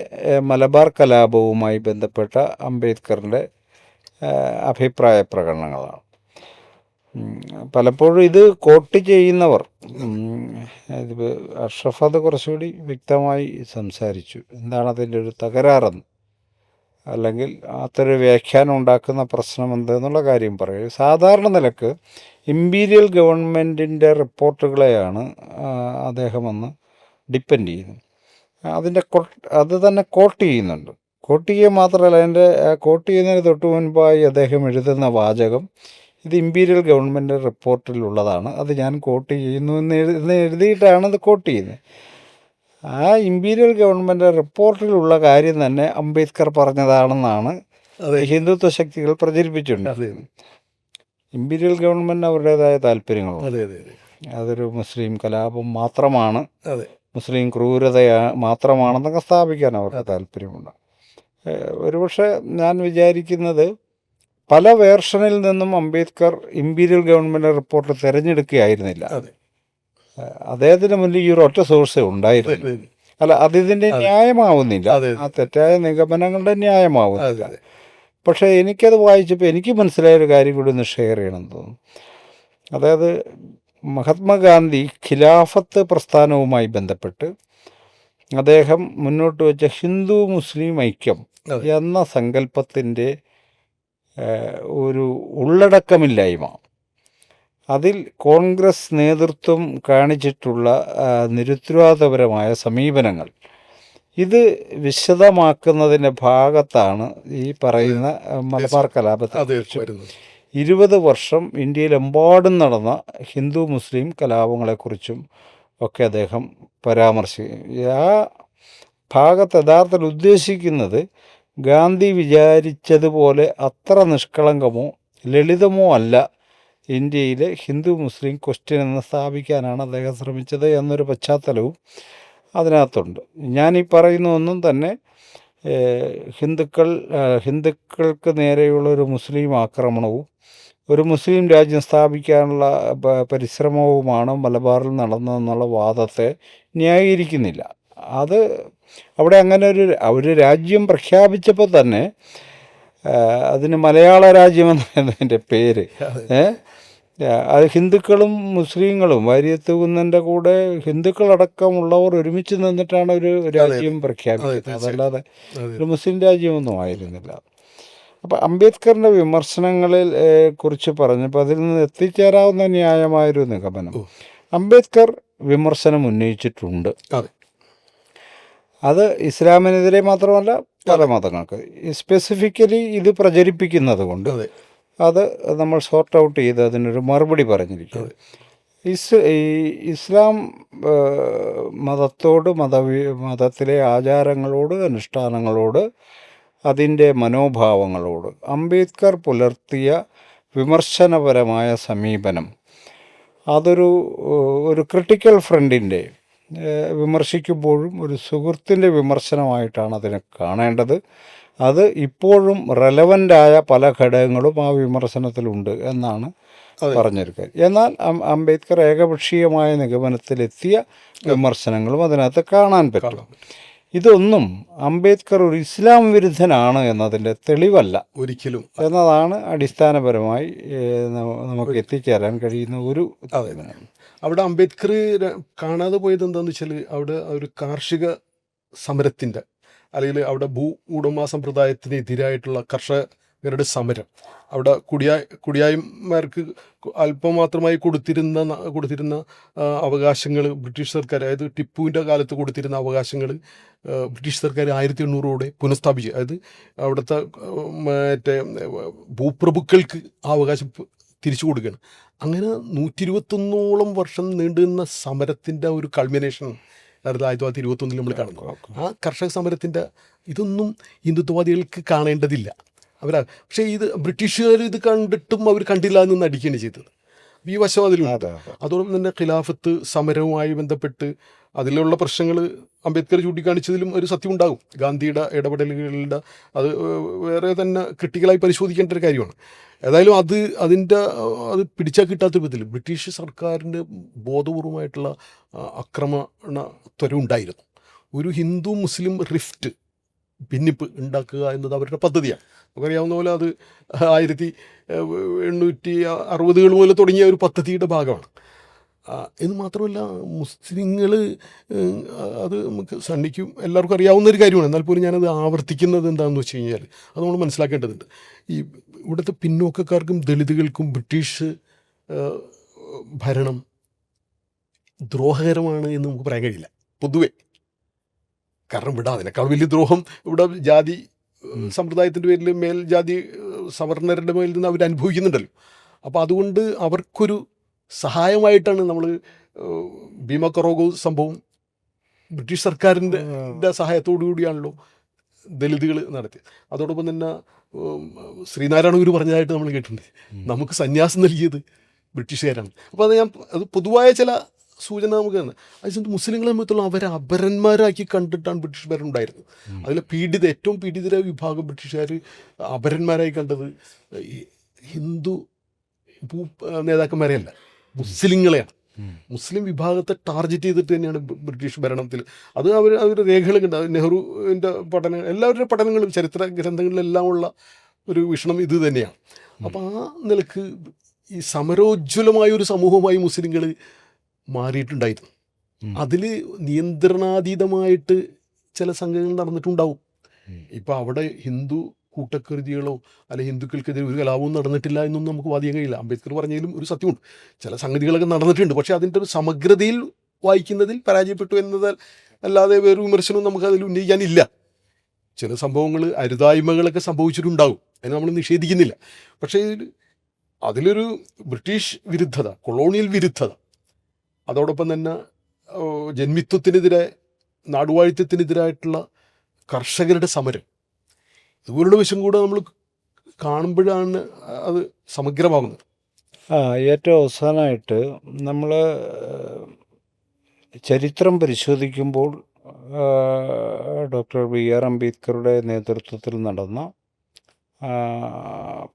മലബാർ കലാപവുമായി ബന്ധപ്പെട്ട അംബേദ്കറിൻ്റെ അഭിപ്രായ പ്രകടനങ്ങളാണ്. പലപ്പോഴും ഇത് കോട്ട് ചെയ്യുന്നവർ, ഇതിപ്പോൾ അഷ്റഫ് അത് കുറച്ചുകൂടി വ്യക്തമായി സംസാരിച്ചു എന്താണ് അതിൻ്റെ ഒരു തകരാറെന്ന്, അല്ലെങ്കിൽ അത്തരം വ്യാഖ്യാനം ഉണ്ടാക്കുന്ന പ്രശ്നം എന്തെന്നുള്ള കാര്യം പറയുക. സാധാരണ നിലക്ക് ഇമ്പീരിയൽ ഗവൺമെൻറ്റിൻ്റെ റിപ്പോർട്ടുകളെയാണ് അദ്ദേഹം അന്ന് ഡിപ്പെൻഡ് ചെയ്യുന്നത്. അത് തന്നെ കോട്ട് ചെയ്യുന്നുണ്ട്. കോട്ട് ചെയ്യുക മാത്രമല്ല, അതിൻ്റെ കോട്ട് ചെയ്യുന്നതിന് തൊട്ട് മുൻപായി അദ്ദേഹം എഴുതുന്ന വാചകം ഇത് ഇമ്പീരിയൽ ഗവൺമെൻറ് റിപ്പോർട്ടിലുള്ളതാണ്, അത് ഞാൻ കോട്ട് ചെയ്യുന്നു എന്ന് എഴുതിയിട്ടാണ് അത് കോട്ട് ചെയ്യുന്നത്. ആ ഇമ്പീരിയൽ ഗവൺമെൻറ് റിപ്പോർട്ടിലുള്ള കാര്യം തന്നെ അംബേദ്കർ പറഞ്ഞതാണെന്നാണ് ഹിന്ദുത്വ ശക്തികൾ പ്രചരിപ്പിച്ചിട്ടുണ്ട്. ഇമ്പീരിയൽ ഗവൺമെൻറ് അവരുടേതായ താല്പര്യങ്ങളുണ്ട്. അതൊരു മുസ്ലിം കലാപം മാത്രമാണ്, മുസ്ലിം ക്രൂരത മാത്രമാണെന്നൊക്കെ സ്ഥാപിക്കാൻ അവർക്ക് താല്പര്യമുണ്ട്. ഒരുപക്ഷെ ഞാൻ വിചാരിക്കുന്നത് പല വേർഷനിൽ നിന്നും അംബേദ്കർ ഇമ്പീരിയൽ ഗവൺമെൻറ് റിപ്പോർട്ട് തിരഞ്ഞെടുക്കുകയായിരുന്നില്ല. അദ്ദേഹത്തിന് മുന്നിൽ ഈ ഒരു ഒറ്റ സോഴ്സേ ഉണ്ടായിരുന്നു. അല്ല, അതിതിൻ്റെ ന്യായമാവുന്നില്ല, ആ തെറ്റായ നിഗമനങ്ങളുടെ ന്യായമാവുന്നില്ല. പക്ഷേ എനിക്കത് വായിച്ചപ്പോൾ എനിക്ക് മനസ്സിലായൊരു കാര്യം കൂടി ഒന്ന് ഷെയർ ചെയ്യണമെന്ന് തോന്നുന്നു. അതായത് മഹാത്മാഗാന്ധി ഖിലാഫത്ത് പ്രസ്ഥാനവുമായി ബന്ധപ്പെട്ട് അദ്ദേഹം മുന്നോട്ട് വെച്ച ഹിന്ദു മുസ്ലിം ഐക്യം എന്ന സങ്കല്പത്തിൻ്റെ ഒരു ഉള്ളടക്കമില്ലായ്മ, അതിൽ കോൺഗ്രസ് നേതൃത്വം കാണിച്ചിട്ടുള്ള നിരുത്തരവാദപരമായ സമീപനങ്ങൾ, ഇത് വിശദമാക്കുന്നതിൻ്റെ ഭാഗത്താണ് ഈ പറയുന്ന മലബാർ കലാപത്തെക്കുറിച്ചും 20 വർഷം ഇന്ത്യയിലെമ്പാടും നടന്ന ഹിന്ദു മുസ്ലിം കലാപങ്ങളെക്കുറിച്ചും ഒക്കെ അദ്ദേഹം പരാമർശിക്കും. ആ ഭാഗത്ത് യഥാർത്ഥത്തിൽ ഉദ്ദേശിക്കുന്നത് ഗാന്ധി വിചാരിച്ചതുപോലെ അത്ര നിഷ്കളങ്കമോ ലളിതമോ അല്ല ഇന്ത്യയിലെ ഹിന്ദു മുസ്ലിം ക്വസ്റ്റ്യൻ എന്ന് സ്ഥാപിക്കാനാണ് അദ്ദേഹം ശ്രമിച്ചത് എന്നൊരു പശ്ചാത്തലവും അതിനകത്തുണ്ട്. ഞാനീ പറയുന്നതൊന്നും തന്നെ ഹിന്ദുക്കൾക്ക് നേരെയുള്ള ഒരു മുസ്ലിം ആക്രമണവും ഒരു മുസ്ലിം രാജ്യം സ്ഥാപിക്കാനുള്ള പരിശ്രമവുമാണ് മലബാറിൽ നടന്നതെന്നുള്ള വാദത്തെ ന്യായീകരിക്കുന്നില്ല. അത് അവിടെ അങ്ങനെ ഒരു രാജ്യം പ്രഖ്യാപിച്ചപ്പോൾ തന്നെ അതിന് മലയാള രാജ്യമെന്നതിൻ്റെ പേര്, അത് ഹിന്ദുക്കളും മുസ്ലിങ്ങളും വാര്യത്ത് കുന്നൻ്റെ കൂടെ ഹിന്ദുക്കളടക്കമുള്ളവർ ഒരുമിച്ച് നിന്നിട്ടാണ് ഒരു രാജ്യം പ്രഖ്യാപിച്ചത്, അതല്ലാതെ ഒരു മുസ്ലിം രാജ്യമൊന്നും ആയിരുന്നില്ല. അപ്പോൾ അംബേദ്കറിൻ്റെ വിമർശനങ്ങളിൽ കുറിച്ച് പറഞ്ഞപ്പോൾ അതിൽ നിന്ന് എത്തിച്ചേരാവുന്ന ന്യായമായൊരു നിഗമനം, അംബേദ്കർ വിമർശനം ഉന്നയിച്ചിട്ടുണ്ട്. അത് ഇസ്ലാമിനെതിരെ മാത്രമല്ല പല മതങ്ങൾക്ക്. സ്പെസിഫിക്കലി ഇത് പ്രചരിപ്പിക്കുന്നത് കൊണ്ട് അത് നമ്മൾ സോർട്ട് ഔട്ട് ചെയ്ത് അതിനൊരു മറുപടി പറഞ്ഞിരിക്കുന്നത്. ഇസ്ലാം മതത്തോട് മതത്തിലെ ആചാരങ്ങളോട് അനുഷ്ഠാനങ്ങളോട് അതിൻ്റെ മനോഭാവങ്ങളോട് അംബേദ്കർ പുലർത്തിയ വിമർശനപരമായ സമീപനം ഒരു ക്രിട്ടിക്കൽ ഫ്രണ്ടിൻ്റെ വിമർശിക്കുമ്പോഴും ഒരു സുഹൃത്തിൻ്റെ വിമർശനമായിട്ടാണ് അതിനെ കാണേണ്ടത്. അത് ഇപ്പോഴും റെലവൻ്റായ പല ഘടകങ്ങളും ആ വിമർശനത്തിലുണ്ട് എന്നാണ് പറഞ്ഞൊരു കാര്യം. എന്നാൽ അംബേദ്കർ ഏകപക്ഷീയമായ നിഗമനത്തിലെത്തിയ വിമർശനങ്ങളും അതിനകത്ത് കാണാൻ പറ്റും. ഇതൊന്നും അംബേദ്കർ ഒരു ഇസ്ലാം വിരുദ്ധനാണ് എന്നതിൻ്റെ തെളിവല്ല ഒരിക്കലും. എന്നതാണ് അടിസ്ഥാനപരമായി നമുക്ക് എത്തിച്ചേരാൻ കഴിയുന്ന ഒരു അവിടെ അംബേദ്കർ കാണാതെ പോയത് എന്താണെന്ന് വെച്ചാൽ അവിടെ ഒരു കാർഷിക സമരത്തിൻ്റെ, അല്ലെങ്കിൽ അവിടെ ഭൂ ഉടമ സമ്പ്രദായത്തിനെതിരായിട്ടുള്ള കർഷകരുടെ സമരം, അവിടെ കുടിയായ്മാർക്ക് അല്പം മാത്രമായി കൊടുത്തിരുന്ന അവകാശങ്ങൾ ബ്രിട്ടീഷ് സർക്കാർ, അതായത് ടിപ്പുവിൻ്റെ കാലത്ത് കൊടുത്തിരുന്ന അവകാശങ്ങൾ ബ്രിട്ടീഷ് സർക്കാർ 1800 പുനഃസ്ഥാപിച്ചു. അതായത് അവിടുത്തെ മറ്റേ ഭൂപ്രഭുക്കൾക്ക് ആ അവകാശം തിരിച്ചു കൊടുക്കുകയാണ്. അങ്ങനെ 121 വർഷം നീണ്ടുനിന്ന സമരത്തിൻ്റെ ഒരു കൾമിനേഷൻ 1921 നമ്മൾ കാണുന്നു. ആ കർഷക സമരത്തിൻ്റെ ഇതൊന്നും ഹിന്ദുത്വവാദികൾക്ക് കാണേണ്ടതില്ല. പക്ഷേ ഇത് ബ്രിട്ടീഷുകാർ ഇത് കണ്ടിട്ടും അവർ കണ്ടില്ല എന്ന് നടിക്കുകയാണ് ചെയ്തത്. ഈ വശം അതിലുണ്ട്. അതോടൊപ്പം തന്നെ ഖിലാഫത്ത് സമരവുമായി ബന്ധപ്പെട്ട് അതിലുള്ള പ്രശ്നങ്ങൾ അംബേദ്കർ ചൂണ്ടിക്കാണിച്ചതിലും ഒരു സത്യമുണ്ടാകും. ഗാന്ധിയുടെ ഇടപെടലുകളുടെ അത് വേറെ തന്നെ ക്രിട്ടിക്കലായി പരിശോധിക്കേണ്ട ഒരു കാര്യമാണ്. ഏതായാലും അത് പിടിച്ചാൽ കിട്ടാത്ത വിധത്തിൽ ബ്രിട്ടീഷ് സർക്കാരിൻ്റെ ബോധപൂർവമായിട്ടുള്ള ആക്രമണ ത്വരവുണ്ടായിരുന്നു. ഒരു ഹിന്ദു മുസ്ലിം റിഫ്റ്റ്, ഭിന്നിപ്പ് ഉണ്ടാക്കുക എന്നത് അവരുടെ പദ്ധതിയാണ്. നമുക്കറിയാവുന്ന പോലെ അത് 1860 മുതൽ തുടങ്ങിയ ഒരു പദ്ധതിയുടെ ഭാഗമാണ്. എന്ന് മാത്രമല്ല മുസ്ലിങ്ങൾ, അത് നമുക്ക് സണ്ണിക്കും എല്ലാവർക്കും അറിയാവുന്ന ഒരു കാര്യമാണ്. എന്നാൽ പോലും ഞാനത് ആവർത്തിക്കുന്നത് എന്താണെന്ന് വെച്ച് കഴിഞ്ഞാൽ അത് നമ്മൾ മനസ്സിലാക്കേണ്ടതുണ്ട്. ഈ ഇവിടുത്തെ പിന്നോക്കക്കാർക്കും ദളിതുകൾക്കും ബ്രിട്ടീഷ് ഭരണം ദ്രോഹകരമാണ് എന്ന് നമുക്ക് പറയാൻ കഴിയില്ല പൊതുവെ. കാരണം ഇവിടെ അതിനേക്കാൾ വലിയ ദ്രോഹം ഇവിടെ ജാതി സമ്പ്രദായത്തിൻ്റെ പേരിൽ മേൽജാതി സവർണരുടെ മേലിൽ നിന്ന് അവർ അനുഭവിക്കുന്നുണ്ടല്ലോ. അപ്പോൾ അതുകൊണ്ട് അവർക്കൊരു സഹായമായിട്ടാണ് നമ്മൾ ഭീമ കൊറോഗോ സംഭവം ബ്രിട്ടീഷ് സർക്കാരിൻ്റെ സഹായത്തോടു കൂടിയാണല്ലോ ദലിതുകൾ നടത്തിയത്. അതോടൊപ്പം തന്നെ ശ്രീനാരായണ ഗുരു പറഞ്ഞതായിട്ട് നമ്മൾ കേട്ടിട്ടുണ്ട്, നമുക്ക് സന്യാസം നൽകിയത് ബ്രിട്ടീഷുകാരാണ്. അപ്പോൾ അത് പൊതുവായ ചില സൂചന നമുക്ക് തന്നെ. അതിന് മുസ്ലിങ്ങളെ സംബന്ധിച്ചുള്ള അവരെ അപരന്മാരാക്കി കണ്ടിട്ടാണ് ബ്രിട്ടീഷ് ഭരണം ഉണ്ടായിരുന്നത്. അതിലെ ഏറ്റവും പീഡിതരായ വിഭാഗം ബ്രിട്ടീഷുകാർ അപരന്മാരായി കണ്ടത് ഹിന്ദു നേതാക്കന്മാരെയല്ല, മുസ്ലിങ്ങളെയാണ്. മുസ്ലിം വിഭാഗത്തെ ടാർഗറ്റ് ചെയ്തിട്ട് തന്നെയാണ് ബ്രിട്ടീഷ് ഭരണത്തിൽ. അത് അവരുടെ രേഖകളൊക്കെ ഉണ്ട്. നെഹ്റുവിൻ്റെ പഠനങ്ങൾ, എല്ലാവരുടെ പഠനങ്ങളും ചരിത്ര ഗ്രന്ഥങ്ങളിലെല്ലാം ഉള്ള ഒരു വീക്ഷണം ഇത് തന്നെയാണ്. അപ്പോൾ ആ നിലക്ക് ഈ സമരോജ്വലമായ ഒരു സമൂഹമായി മുസ്ലിങ്ങൾ മാറിയിട്ടുണ്ടായിരുന്നു. അതിൽ നിയന്ത്രണാതീതമായിട്ട് ചില സംഘങ്ങൾ നടന്നിട്ടുണ്ടാവും. ഇപ്പം അവിടെ ഹിന്ദു കൂട്ടക്കരുതികളോ അല്ലെങ്കിൽ ഹിന്ദുക്കൾക്കെതിരെ ഒരു കലാപവും നടന്നിട്ടില്ല എന്നൊന്നും നമുക്ക് വാദിക്കാൻ കഴിയില്ല. അംബേദ്കർ പറഞ്ഞതിലും ഒരു സത്യമുണ്ട്, ചില സംഗതികളൊക്കെ നടന്നിട്ടുണ്ട്. പക്ഷേ അതിൻ്റെ ഒരു സമഗ്രതയിൽ വായിക്കുന്നതിൽ പരാജയപ്പെട്ടു എന്നതാൽ അല്ലാതെ വേറൊരു വിമർശനവും നമുക്ക് അതിൽ ഉന്നയിക്കാനില്ല. ചില സംഭവങ്ങൾ, അരുതായ്മകളൊക്കെ സംഭവിച്ചിട്ടുണ്ടാകും, അതിന് നമ്മൾ നിഷേധിക്കുന്നില്ല. പക്ഷേ അതിലൊരു ബ്രിട്ടീഷ് വിരുദ്ധത, കൊളോണിയൽ വിരുദ്ധത, അതോടൊപ്പം തന്നെ ജന്മിത്വത്തിനെതിരെ, നാടുവാഴിത്വത്തിനെതിരായിട്ടുള്ള കർഷകരുടെ സമരം, ഇതുപോലുള്ള വശം കൂടെ നമ്മൾ കാണുമ്പോഴാണ് അത് സമഗ്രമാകുന്നത്. ഏറ്റവും അവസാനമായിട്ട് നമ്മൾ ചരിത്രം പരിശോധിക്കുമ്പോൾ ഡോക്ടർ BR അംബേദ്കറുടെ നേതൃത്വത്തിൽ നടന്ന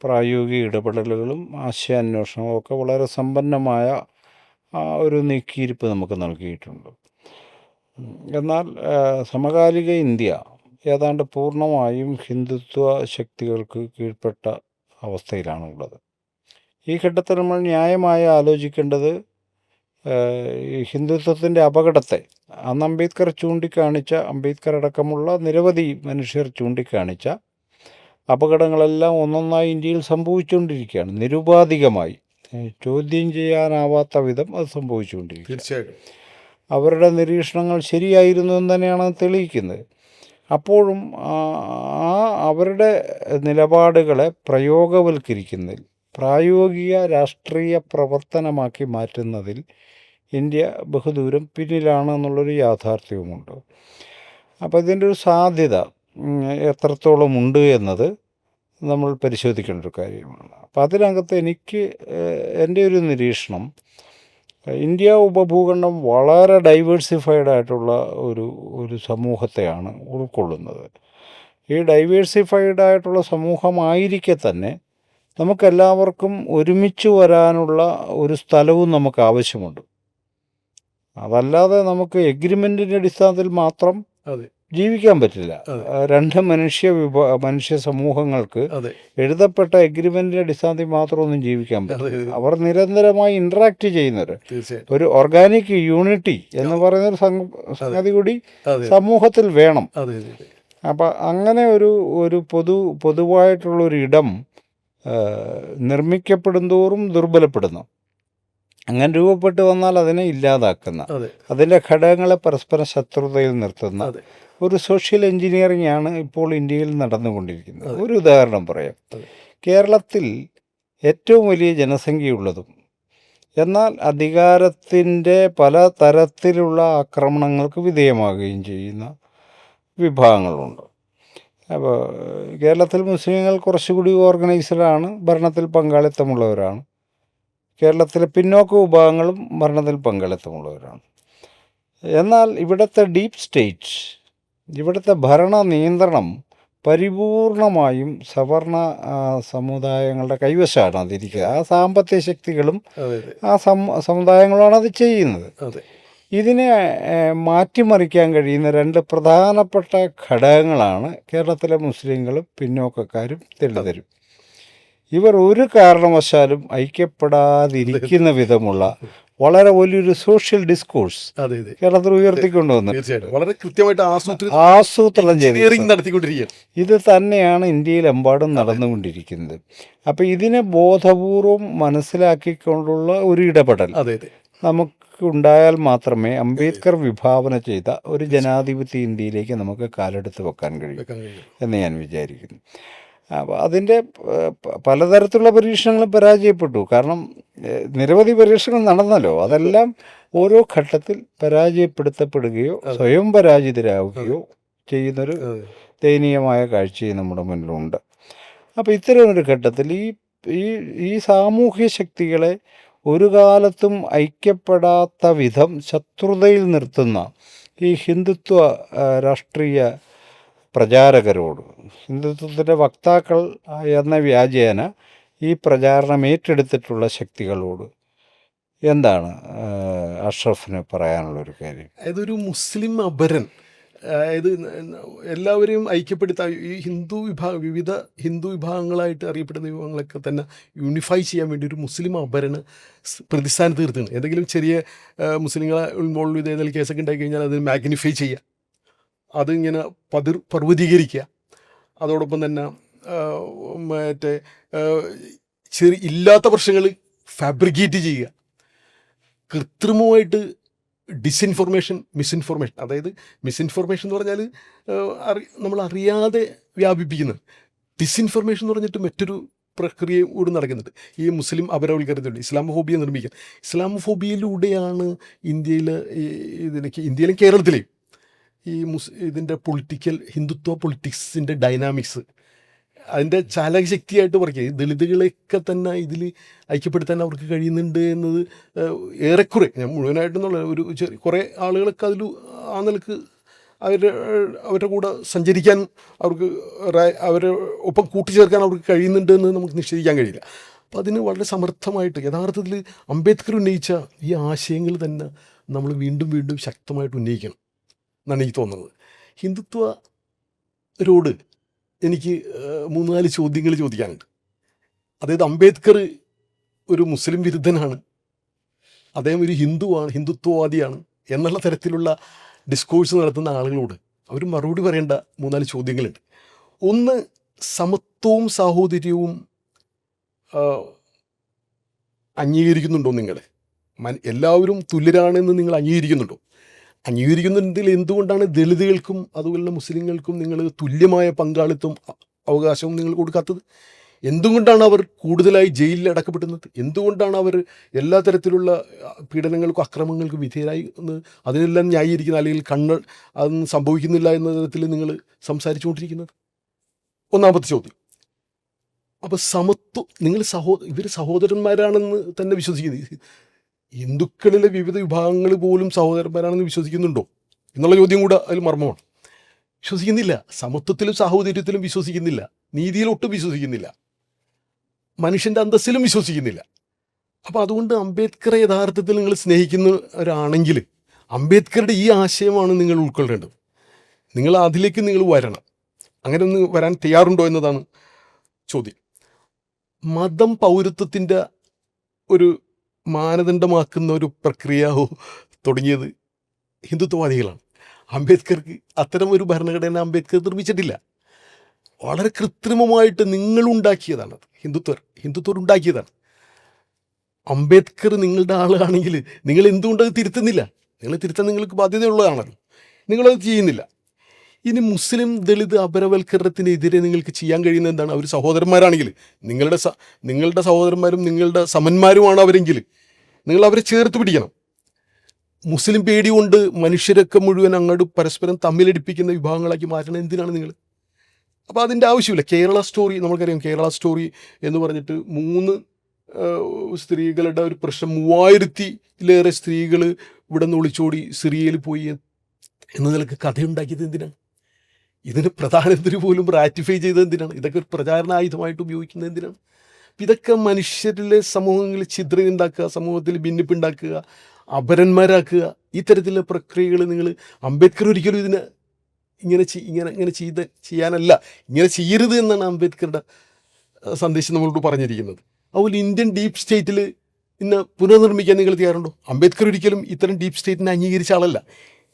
പ്രായോഗിക ഇടപെടലുകളും ആശയാന്വേഷണവും ഒക്കെ വളരെ സമ്പന്നമായ ഒരു നീക്കിയിരിപ്പ് നമുക്ക് നൽകിയിട്ടുണ്ട്. എന്നാൽ സമകാലിക ഇന്ത്യ ഏതാണ്ട് പൂർണ്ണമായും ഹിന്ദുത്വ ശക്തികൾക്ക് കീഴ്പ്പെട്ട അവസ്ഥയിലാണുള്ളത്. ഈ ഘട്ടത്തിൽ നമ്മൾ ന്യായമായി ആലോചിക്കേണ്ടത് ഈ ഹിന്ദുത്വത്തിൻ്റെ അപകടത്തെ, അന്ന് അംബേദ്കർ അടക്കമുള്ള നിരവധി മനുഷ്യർ ചൂണ്ടിക്കാണിച്ച അപകടങ്ങളെല്ലാം ഒന്നൊന്നായി ഇന്ത്യയിൽ സംഭവിച്ചുകൊണ്ടിരിക്കുകയാണ്. നിരുപാധികമായി, ചോദ്യം ചെയ്യാനാവാത്ത വിധം അത് സംഭവിച്ചുകൊണ്ടിരിക്കുക. തീർച്ചയായിട്ടും അവരുടെ നിരീക്ഷണങ്ങൾ ശരിയായിരുന്നു എന്ന് തന്നെയാണ് തെളിയിക്കുന്നത്. അപ്പോഴും അവരുടെ നിലപാടുകളെ പ്രയോഗവൽക്കരിക്കുന്നതിൽ, പ്രായോഗിക രാഷ്ട്രീയ പ്രവർത്തനമാക്കി മാറ്റുന്നതിൽ ഇന്ത്യ ബഹുദൂരം പിന്നിലാണ് എന്നുള്ളൊരു യാഥാർത്ഥ്യവുമുണ്ട്. അപ്പോൾ ഇതിൻ്റെ ഒരു സാധ്യത എത്രത്തോളം ഉണ്ട് എന്നത് നമ്മൾ പരിശോധിക്കേണ്ട ഒരു കാര്യമാണ്. അപ്പം അതിനകത്ത് എൻ്റെ ഒരു നിരീക്ഷണം, ഇന്ത്യ ഉപഭൂഖണ്ഡം വളരെ ഡൈവേഴ്സിഫൈഡ് ആയിട്ടുള്ള ഒരു സമൂഹത്തെയാണ് ഉൾക്കൊള്ളുന്നത്. ഈ ഡൈവേഴ്സിഫൈഡ് ആയിട്ടുള്ള സമൂഹമായിരിക്കെ തന്നെ നമുക്കെല്ലാവർക്കും ഒരുമിച്ച് വരാനുള്ള ഒരു സ്ഥലവും നമുക്ക് ആവശ്യമുണ്ട്. അതല്ലാതെ നമുക്ക് എഗ്രിമെൻറ്റിൻ്റെ അടിസ്ഥാനത്തിൽ മാത്രം ജീവിക്കാൻ പറ്റില്ല. അതെ. രണ്ട് മനുഷ്യ സമൂഹങ്ങൾക്ക് അതെ എഴുതപ്പെട്ട എഗ്രിമെന്റിന്റെ അടിസ്ഥാനത്തിൽ മാത്രമൊന്നും ജീവിക്കാൻ അതെ പറ്റില്ല. അവർ നിരന്തരമായി ഇന്ററാക്ട് ചെയ്യുന്നവർ, തീർച്ചയായിട്ടും. ഒരു ഓർഗാനിക് യൂണിറ്റി എന്ന് പറയുന്ന ഒരു സംഗതി കൂടി അതെ സമൂഹത്തിൽ വേണം. അതെ അതെ അതെ അപ്പം അങ്ങനെ ഒരു പൊതുവായിട്ടുള്ളൊരു ഇടം നിർമ്മിക്കപ്പെടും തോറും ദുർബലപ്പെടുന്നു. അങ്ങനെ രൂപപ്പെട്ട് വന്നാൽ അതിനെ ഇല്ലാതാക്കുന്ന, അതെ അതിൻ്റെ ഘടകങ്ങളെ പരസ്പര ശത്രുതയിൽ നിർത്തുന്ന അതെ ഒരു സോഷ്യൽ എഞ്ചിനീയറിംഗ് ആണ് ഇപ്പോൾ ഇന്ത്യയിൽ നടന്നുകൊണ്ടിരിക്കുന്നത്. ഒരു ഉദാഹരണം പറയാം. അതെ. കേരളത്തിൽ ഏറ്റവും വലിയ ജനസംഖ്യയുള്ളതും എന്നാൽ അധികാരത്തിൻ്റെ പല തരത്തിലുള്ള ആക്രമണങ്ങൾക്ക് വിധേയമാകുകയും ചെയ്യുന്ന വിഭാഗങ്ങളുണ്ട്. അപ്പോൾ കേരളത്തിൽ മുസ്ലിങ്ങൾ കുറച്ചുകൂടി ഓർഗനൈസ്ഡാണ്, ഭരണത്തിൽ പങ്കാളിത്തമുള്ളവരാണ്. കേരളത്തിലെ പിന്നോക്ക വിഭാഗങ്ങളും ഭരണത്തിൽ പങ്കാളിത്തമുള്ളവരാണ്. എന്നാൽ ഇവിടുത്തെ ഡീപ്പ് സ്റ്റേറ്റ്, ഇവിടുത്തെ ഭരണ നിയന്ത്രണം പരിപൂർണമായും സവർണ സമുദായങ്ങളുടെ കൈവശമാണ് അതിരിക്കുക. ആ സാമ്പത്തിക ശക്തികളും അതെ ആ സമുദായങ്ങളുമാണ് അത് ചെയ്യുന്നത്. അതെ ഇതിനെ മാറ്റിമറിക്കാൻ കഴിയുന്ന രണ്ട് പ്രധാനപ്പെട്ട ഘടകങ്ങളാണ് കേരളത്തിലെ മുസ്ലിങ്ങളും പിന്നോക്കക്കാരും ദളിതരും. ഇവർ ഒരു കാരണവശാലും ഐക്യപ്പെടാതിരിക്കുന്ന വിധമുള്ള വളരെ വലിയൊരു സോഷ്യൽ ഡിസ്കോഴ്സ് അതെ അതെ കേരളത്തിൽ ഉയർത്തിക്കൊണ്ടുവന്നു. തീർച്ചയായിട്ടും വളരെ കൃത്യമായിട്ട് ആസൂത്രണം ചെയ്ത് നടത്തിക്കൊണ്ടിരിക്കുകയാണ്. ഇത് തന്നെയാണ് ഇന്ത്യയിലെമ്പാടും നടന്നുകൊണ്ടിരിക്കുന്നത്. അപ്പം ഇതിനെ ബോധപൂർവം മനസ്സിലാക്കിക്കൊണ്ടുള്ള ഒരു ഇടപെടൽ അതെ അതെ നമുക്കുണ്ടായാൽ മാത്രമേ അംബേദ്കർ വിഭാവന ചെയ്ത ഒരു ജനാധിപത്യ ഇന്ത്യയിലേക്ക് നമുക്ക് കാലെടുത്ത് വെക്കാൻ കഴിയും വെക്കാൻ കഴിയും. എന്ന് ഞാൻ വിചാരിക്കുന്നു. അപ്പോൾ അതിൻ്റെ പലതരത്തിലുള്ള പരീക്ഷണങ്ങളും പരാജയപ്പെട്ടു. കാരണം നിരവധി പരീക്ഷണങ്ങൾ നടന്നല്ലോ. അതെല്ലാം ഓരോ ഘട്ടത്തിൽ പരാജയപ്പെടുത്തപ്പെടുകയോ സ്വയം പരാജിതരാകുകയോ ചെയ്യുന്നൊരു ദയനീയമായ കാഴ്ചയും നമ്മുടെ മുന്നിലുണ്ട്. അപ്പോൾ ഇത്തരമൊരു ഘട്ടത്തിൽ ഈ സാമൂഹ്യ ശക്തികളെ ഒരു കാലത്തും ഐക്യപ്പെടാത്ത വിധം ശത്രുതയിൽ നിർത്തുന്ന ഈ ഹിന്ദുത്വ രാഷ്ട്രീയ പ്രചാരകരോട്, ഹിന്ദുത്വത്തിൻ്റെ വക്താക്കൾ എന്ന വ്യാജേന ഈ പ്രചാരണം ഏറ്റെടുത്തിട്ടുള്ള ശക്തികളോട് എന്താണ് അഷ്റഫിന് പറയാനുള്ളൊരു കാര്യം? അതൊരു മുസ്ലിം അപരൻ, അതായത് എല്ലാവരെയും ഐക്യപ്പെടുത്താൻ ഈ വിവിധ ഹിന്ദു വിഭാഗങ്ങളായിട്ട് അറിയപ്പെടുന്ന വിഭാഗങ്ങളൊക്കെ തന്നെ യൂണിഫൈ ചെയ്യാൻ വേണ്ടി ഒരു മുസ്ലിം അപരന് പ്രതിസ്ഥാനത്ത് തീർത്തുകയാണ്. എന്തെങ്കിലും ചെറിയ മുസ്ലിങ്ങളെ ഇൻവോൾവ് ചെയ്ത് ഏതെങ്കിലും കേസൊക്കെ ഉണ്ടായി കഴിഞ്ഞാൽ അത് മാഗ്നിഫൈ ചെയ്യുക, അതിങ്ങനെ പർവ്വതീകരിക്കുക. അതോടൊപ്പം തന്നെ ഇല്ലാത്ത പ്രശ്നങ്ങൾ ഫാബ്രിക്കേറ്റ് ചെയ്യുക, കൃത്രിമമായിട്ട് ഡിസ്ഇൻഫർമേഷൻ, മിസ്ഇൻഫർമേഷൻ. അതായത് മിസ്ഇൻഫർമേഷൻ എന്ന് പറഞ്ഞാൽ നമ്മൾ അറിയാതെ വ്യാപിപ്പിക്കുന്നത്. ഡിസ്ഇൻഫർമേഷൻ എന്ന് പറഞ്ഞിട്ട് മറ്റൊരു പ്രക്രിയ കൂടി നടക്കുന്നുണ്ട്. ഈ മുസ്ലിം അപരവൽക്കരണത്തിലൂടെ ഇസ്ലാമോഫോബിയ നിർമ്മിക്കുക. ഇസ്ലാമോഫോബിയയിലൂടെയാണ് ഇന്ത്യയിലും കേരളത്തിലെയും ഇതിൻ്റെ ഹിന്ദുത്വ പൊളിറ്റിക്സിൻ്റെ ഡൈനാമിക്സ് അതിൻ്റെ ചാലകശക്തിയായിട്ട് പറയുക. ഈ ദളിതുകളെയൊക്കെ തന്നെ ഇതിൽ ഐക്യപ്പെടുത്താൻ അവർക്ക് കഴിയുന്നുണ്ട് എന്നത് ഏറെക്കുറെ, ഞാൻ മുഴുവനായിട്ടെന്നുള്ള കുറേ ആളുകളൊക്കെ അതിൽ ആ നിലക്ക് അവരുടെ കൂടെ സഞ്ചരിക്കാൻ അവരെ ഒപ്പം കൂട്ടിച്ചേർക്കാൻ അവർക്ക് കഴിയുന്നുണ്ട് എന്ന് നമുക്ക് നിഷേധിക്കാൻ കഴിയില്ല. അപ്പോൾ അതിന് വളരെ സമർത്ഥമായിട്ട് യഥാർത്ഥത്തിൽ അംബേദ്കർ ഉന്നയിച്ച ഈ ആശയങ്ങൾ തന്നെ നമ്മൾ വീണ്ടും വീണ്ടും ശക്തമായിട്ട് ഉന്നയിക്കണം എന്നാണ് എനിക്ക് തോന്നുന്നത്. ഹിന്ദുത്വരോട് എനിക്ക് 3-4 ചോദ്യങ്ങൾ ചോദിക്കാനുണ്ട്. അതായത് അംബേദ്കർ ഒരു മുസ്ലിം വിരുദ്ധനാണ്, അദ്ദേഹം ഒരു ഹിന്ദുത്വവാദിയാണ് എന്നുള്ള തരത്തിലുള്ള ഡിസ്കോഴ്സ് നടത്തുന്ന ആളുകളോട് അവർ മറുപടി പറയേണ്ട 3-4 ചോദ്യങ്ങളുണ്ട്. ഒന്ന്, സമത്വവും സാഹോദര്യവും അംഗീകരിക്കുന്നുണ്ടോ? നിങ്ങൾ എല്ലാവരും തുല്യരാണെന്ന് നിങ്ങൾ അംഗീകരിക്കുന്നുണ്ടോ? അംഗീകരിക്കുന്നതിൽ എന്തുകൊണ്ടാണ് ദളിതുകൾക്കും അതുപോലെ മുസ്ലിങ്ങൾക്കും നിങ്ങൾ തുല്യമായ പങ്കാളിത്തവും അവകാശവും നിങ്ങൾ കൊടുക്കാത്തത്? എന്തുകൊണ്ടാണ് അവർ കൂടുതലായി ജയിലിൽ അടക്കപ്പെടുന്നത്? എന്തുകൊണ്ടാണ് അവർ എല്ലാ തരത്തിലുള്ള പീഡനങ്ങൾക്കും അക്രമങ്ങൾക്കും വിധേയരായി അതിനെല്ലാം ന്യായീകരിക്കുന്ന അല്ലെങ്കിൽ അതൊന്നും സംഭവിക്കുന്നില്ല എന്ന തരത്തിൽ നിങ്ങൾ സംസാരിച്ചുകൊണ്ടിരിക്കുന്നത്? ഒന്നാമത്തെ ചോദ്യം. അപ്പോൾ സമത്വം, നിങ്ങൾ ഇവർ സഹോദരന്മാരാണെന്ന് തന്നെ വിശ്വസിക്കുന്നത്, ഹിന്ദുക്കളിലെ വിവിധ വിഭാഗങ്ങൾ പോലും സഹോദരന്മാരാണെന്ന് വിശ്വസിക്കുന്നുണ്ടോ എന്നുള്ള ചോദ്യം കൂടെ അതിൽ മർമ്മമാണ്. വിശ്വസിക്കുന്നില്ല. സമത്വത്തിലും സാഹോദര്യത്തിലും വിശ്വസിക്കുന്നില്ല, നീതിയിലൊട്ടും വിശ്വസിക്കുന്നില്ല, മനുഷ്യൻ്റെ അന്തസ്സിലും വിശ്വസിക്കുന്നില്ല. അപ്പോൾ അതുകൊണ്ട് അംബേദ്കറെ യഥാർത്ഥത്തിൽ നിങ്ങൾ സ്നേഹിക്കുന്നവരാണെങ്കിൽ അംബേദ്കറുടെ ഈ ആശയമാണ് നിങ്ങൾ ഉൾക്കൊള്ളേണ്ടത്. നിങ്ങൾ അതിലേക്ക് നിങ്ങൾ വരണം. അങ്ങനെ ഒന്ന് വരാൻ തയ്യാറുണ്ടോ എന്നതാണ് ചോദ്യം. മതം പൗരത്വത്തിൻ്റെ ഒരു മാനദണ്ഡമാക്കുന്ന ഒരു പ്രക്രിയ തുടങ്ങിയത് ഹിന്ദുത്വവാദികളാണ്. അംബേദ്കർക്ക് അത്തരം ഒരു ഭരണഘടന അംബേദ്കർ നിർമ്മിച്ചിട്ടില്ല. വളരെ കൃത്രിമമായിട്ട് നിങ്ങളുണ്ടാക്കിയതാണ്. ഹിന്ദുത്വർ ഉണ്ടാക്കിയതാണ്. അംബേദ്കർ നിങ്ങളുടെ ആളാണെങ്കിൽ നിങ്ങൾ എന്തുകൊണ്ടത് തിരുത്തുന്നില്ല? നിങ്ങൾ തിരുത്താൻ നിങ്ങൾക്ക് ബാധ്യതയുള്ളതാണല്ലോ, നിങ്ങളത് ചെയ്യുന്നില്ല. ഇനി മുസ്ലിം ദളിത് അപരവൽക്കരണത്തിനെതിരെ നിങ്ങൾക്ക് ചെയ്യാൻ കഴിയുന്ന എന്താണ്? അവർ സഹോദരന്മാരാണെങ്കിൽ, നിങ്ങളുടെ സഹോദരന്മാരും നിങ്ങളുടെ സമന്മാരുമാണ് അവരെങ്കിൽ നിങ്ങൾ അവരെ ചേർത്ത് പിടിക്കണം. മുസ്ലിം പേടി കൊണ്ട് മനുഷ്യരൊക്കെ മുഴുവൻ അങ്ങോട്ട് പരസ്പരം തമ്മിലടിപ്പിക്കുന്ന വിഭാഗങ്ങളാക്കി മാറ്റണം എന്തിനാണ് നിങ്ങൾ? അപ്പോൾ അതിൻ്റെ ആവശ്യമില്ല. കേരള സ്റ്റോറി നമുക്കറിയാം. കേരള സ്റ്റോറി എന്ന് പറഞ്ഞിട്ട് 3 സ്ത്രീകളുടെ ഒരു പ്രശ്നം, 3000-ലേറെ സ്ത്രീകൾ ഇവിടെ നിന്ന് ഒളിച്ചോടി സിറിയയിൽ പോയി എന്ന നിലക്ക് കഥയുണ്ടാക്കിയത് എന്തിനാണ്? ഇതിന് പ്രധാനമന്ത്രി പോലും റാറ്റിഫൈ ചെയ്തത് എന്തിനാണ്? ഇതൊക്കെ ഒരു പ്രചാരണ ആയുധമായിട്ട് ഉപയോഗിക്കുന്നത് എന്തിനാണ്? ഇതൊക്കെ മനുഷ്യരിലെ സമൂഹങ്ങളിൽ ഛിദ്രം ഉണ്ടാക്കുക, സമൂഹത്തിൽ ഭിന്നിപ്പുണ്ടാക്കുക, അപരന്മാരാക്കുക, ഈ തരത്തിലുള്ള പ്രക്രിയകൾ നിങ്ങൾ അംബേദ്കർ ഒരിക്കലും ഇതിനെ ഇങ്ങനെ ചെയ്യാനല്ല, ഇങ്ങനെ ചെയ്യരുത് എന്നാണ് അംബേദ്കറുടെ സന്ദേശം നമ്മളോട് പറഞ്ഞിരിക്കുന്നത്. അതുപോലെ ഇന്ത്യൻ ഡീപ്പ് സ്റ്റേറ്റിൽ ഇന്ന് പുനർനിർമ്മിക്കാൻ നിങ്ങൾ തയ്യാറുണ്ടോ? അംബേദ്കർ ഒരിക്കലും ഇത്തരം ഡീപ്പ് സ്റ്റേറ്റിനെ അംഗീകരിച്ച ആളല്ല.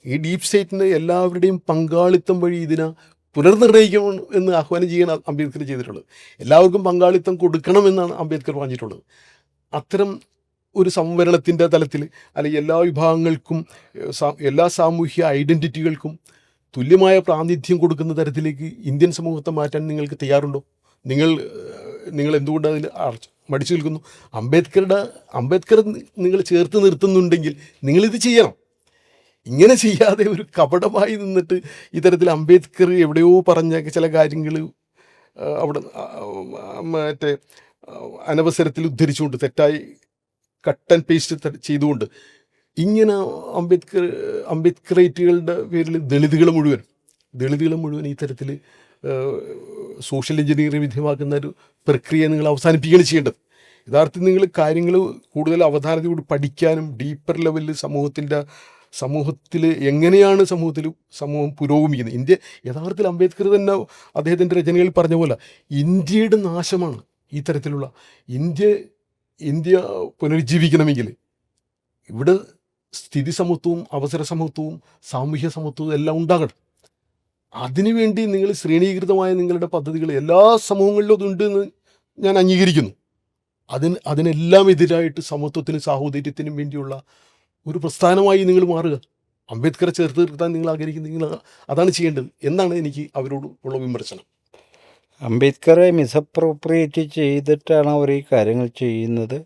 ഈ ഡീപ്പ് സ്റ്റേറ്റിന് എല്ലാവരുടെയും പങ്കാളിത്തം വഴി ഇതിനെ പുനർനിർണ്ണയിക്കണം എന്ന് ആഹ്വാനം ചെയ്യാൻ അംബേദ്കർ ചെയ്തിട്ടുള്ളത്. എല്ലാവർക്കും പങ്കാളിത്തം കൊടുക്കണമെന്നാണ് അംബേദ്കർ പറഞ്ഞിട്ടുള്ളത്. അത്തരം ഒരു സംവരണത്തിൻ്റെ തലത്തിൽ, അല്ലെങ്കിൽ എല്ലാ വിഭാഗങ്ങൾക്കും എല്ലാ സാമൂഹ്യ ഐഡൻറ്റിറ്റികൾക്കും തുല്യമായ പ്രാതിനിധ്യം കൊടുക്കുന്ന തരത്തിലേക്ക് ഇന്ത്യൻ സമൂഹത്തെ മാറ്റാൻ നിങ്ങൾക്ക് തയ്യാറുണ്ടോ? നിങ്ങൾ എന്തുകൊണ്ട് അതിൽ മടിച്ചു നിൽക്കുന്നു? അംബേദ്കർ നിങ്ങൾ ചേർത്ത് നിർത്തുന്നുണ്ടെങ്കിൽ നിങ്ങളിത് ചെയ്യണം. ഇങ്ങനെ ചെയ്യാതെ ഒരു കപടമായി നിന്നിട്ട് ഇത്തരത്തിൽ അംബേദ്കർ എവിടെയോ പറഞ്ഞ ചില കാര്യങ്ങൾ അവിടെ മറ്റേ അനവസരത്തിൽ ഉദ്ധരിച്ചുകൊണ്ട്, തെറ്റായി കട്ട് ആൻഡ് പേസ്റ്റ് ചെയ്തുകൊണ്ട്, ഇങ്ങനെ അംബേദ്കറേറ്റുകളുടെ പേരിൽ ദളിതുകളെ മുഴുവൻ ഈ തരത്തിൽ സോഷ്യൽ എഞ്ചിനീയറിംഗ് വിധേയമാക്കുന്ന ഒരു പ്രക്രിയ നിങ്ങൾ അവസാനിപ്പിക്കുകയാണ് ചെയ്യേണ്ടത്. യഥാർത്ഥത്തിൽ നിങ്ങൾ കാര്യങ്ങൾ കൂടുതൽ അവധാനതയോട് പഠിക്കാനും ഡീപ്പർ ലെവലിൽ സമൂഹത്തിൽ എങ്ങനെയാണ് സമൂഹം പുരോഗമിക്കുന്നത്. യഥാർത്ഥത്തിൽ അംബേദ്കർ തന്നെ അദ്ദേഹത്തിൻ്റെ രചനകളിൽ പറഞ്ഞ പോലെ ഇന്ത്യയുടെ നാശമാണ് ഈ തരത്തിലുള്ള ഇന്ത്യ പുനരുജ്ജീവിക്കണമെങ്കിൽ ഇവിടെ സ്ഥിതി സമത്വവും അവസര സമത്വവും സാമൂഹ്യ സമത്വവും എല്ലാം ഉണ്ടാകണം. അതിനുവേണ്ടി നിങ്ങൾ ശ്രേണീകൃതമായ നിങ്ങളുടെ പദ്ധതികൾ എല്ലാ സമൂഹങ്ങളിലും അതുണ്ട് എന്ന് ഞാൻ അംഗീകരിക്കുന്നു. അതിനെല്ലാം എതിരായിട്ട് സമത്വത്തിനും സാഹോദര്യത്തിനും വേണ്ടിയുള്ള ഒരു പ്രസ്ഥാനമായി നിങ്ങൾ മാറുക. അംബേദ്കറെ ചേർത്ത് നിർത്താൻ നിങ്ങൾ ആഗ്രഹിക്കുന്നത് അതാണ് ചെയ്യേണ്ടത് എന്നാണ് എനിക്ക് അവരോട് ഉള്ള വിമർശനം. അംബേദ്കറെ മിസ്അപ്രോപ്രിയേറ്റ് ചെയ്തിട്ടാണ് അവർ ഈ കാര്യങ്ങൾ ചെയ്യുന്നത്.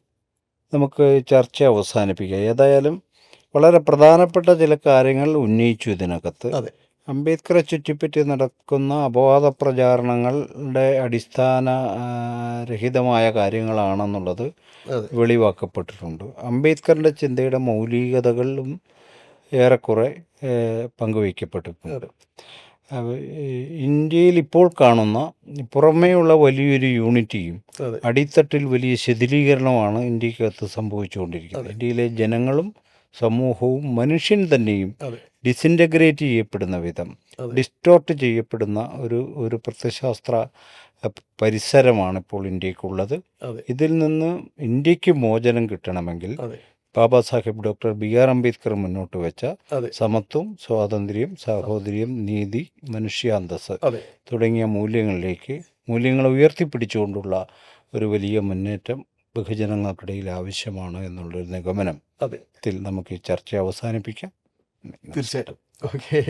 നമുക്ക് ചർച്ച അവസാനിപ്പിക്കാം. ഏതായാലും വളരെ പ്രധാനപ്പെട്ട ചില കാര്യങ്ങൾ ഉന്നയിച്ചു ഇതിനകത്ത്. അതെ, അംബേദ്കറെ ചുറ്റിപ്പറ്റി നടക്കുന്ന അപവാദ പ്രചാരണങ്ങളുടെ അടിസ്ഥാന രഹിതമായ കാര്യങ്ങളാണെന്നുള്ളത് വെളിവാക്കപ്പെട്ടിട്ടുണ്ട്. അംബേദ്കറിൻ്റെ ചിന്തയുടെ മൗലികതകളും ഏറെക്കുറെ പങ്കുവയ്ക്കപ്പെട്ടിട്ടുണ്ട്. ഇന്ത്യയിൽ ഇപ്പോൾ കാണുന്ന പുറമേയുള്ള വലിയൊരു യൂണിറ്റിയും അടിത്തട്ടിൽ വലിയ ശിഥിലീകരണമാണ് ഇന്ത്യക്കകത്ത് സംഭവിച്ചുകൊണ്ടിരിക്കുന്നത്. ഇന്ത്യയിലെ ജനങ്ങളും സമൂഹവും മനുഷ്യൻ തന്നെയും ഡിസിൻറ്റഗ്രേറ്റ് ചെയ്യപ്പെടുന്ന വിധം, ഡിസ്റ്റോർട്ട് ചെയ്യപ്പെടുന്ന ഒരു പ്രത്യശാസ്ത്ര പരിസരമാണ് ഇപ്പോൾ ഇന്ത്യക്കുള്ളത്. ഇതിൽ നിന്ന് ഇന്ത്യക്ക് മോചനം കിട്ടണമെങ്കിൽ ബാബാ സാഹിബ് ഡോക്ടർ BR അംബേദ്കർ മുന്നോട്ട് വെച്ച സമത്വം, സ്വാതന്ത്ര്യം, സാഹോദര്യം, നീതി, മനുഷ്യാന്തസ് തുടങ്ങിയ മൂല്യങ്ങളെ ഉയർത്തിപ്പിടിച്ചുകൊണ്ടുള്ള ഒരു വലിയ മുന്നേറ്റം ബഹുജനങ്ങൾക്കിടയിൽ ആവശ്യമാണ് എന്നുള്ളൊരു നിഗമനത്തിൽ നമുക്ക് ഈ ചർച്ച അവസാനിപ്പിക്കാം. തീർച്ചയായിട്ടും. ഓക്കെ.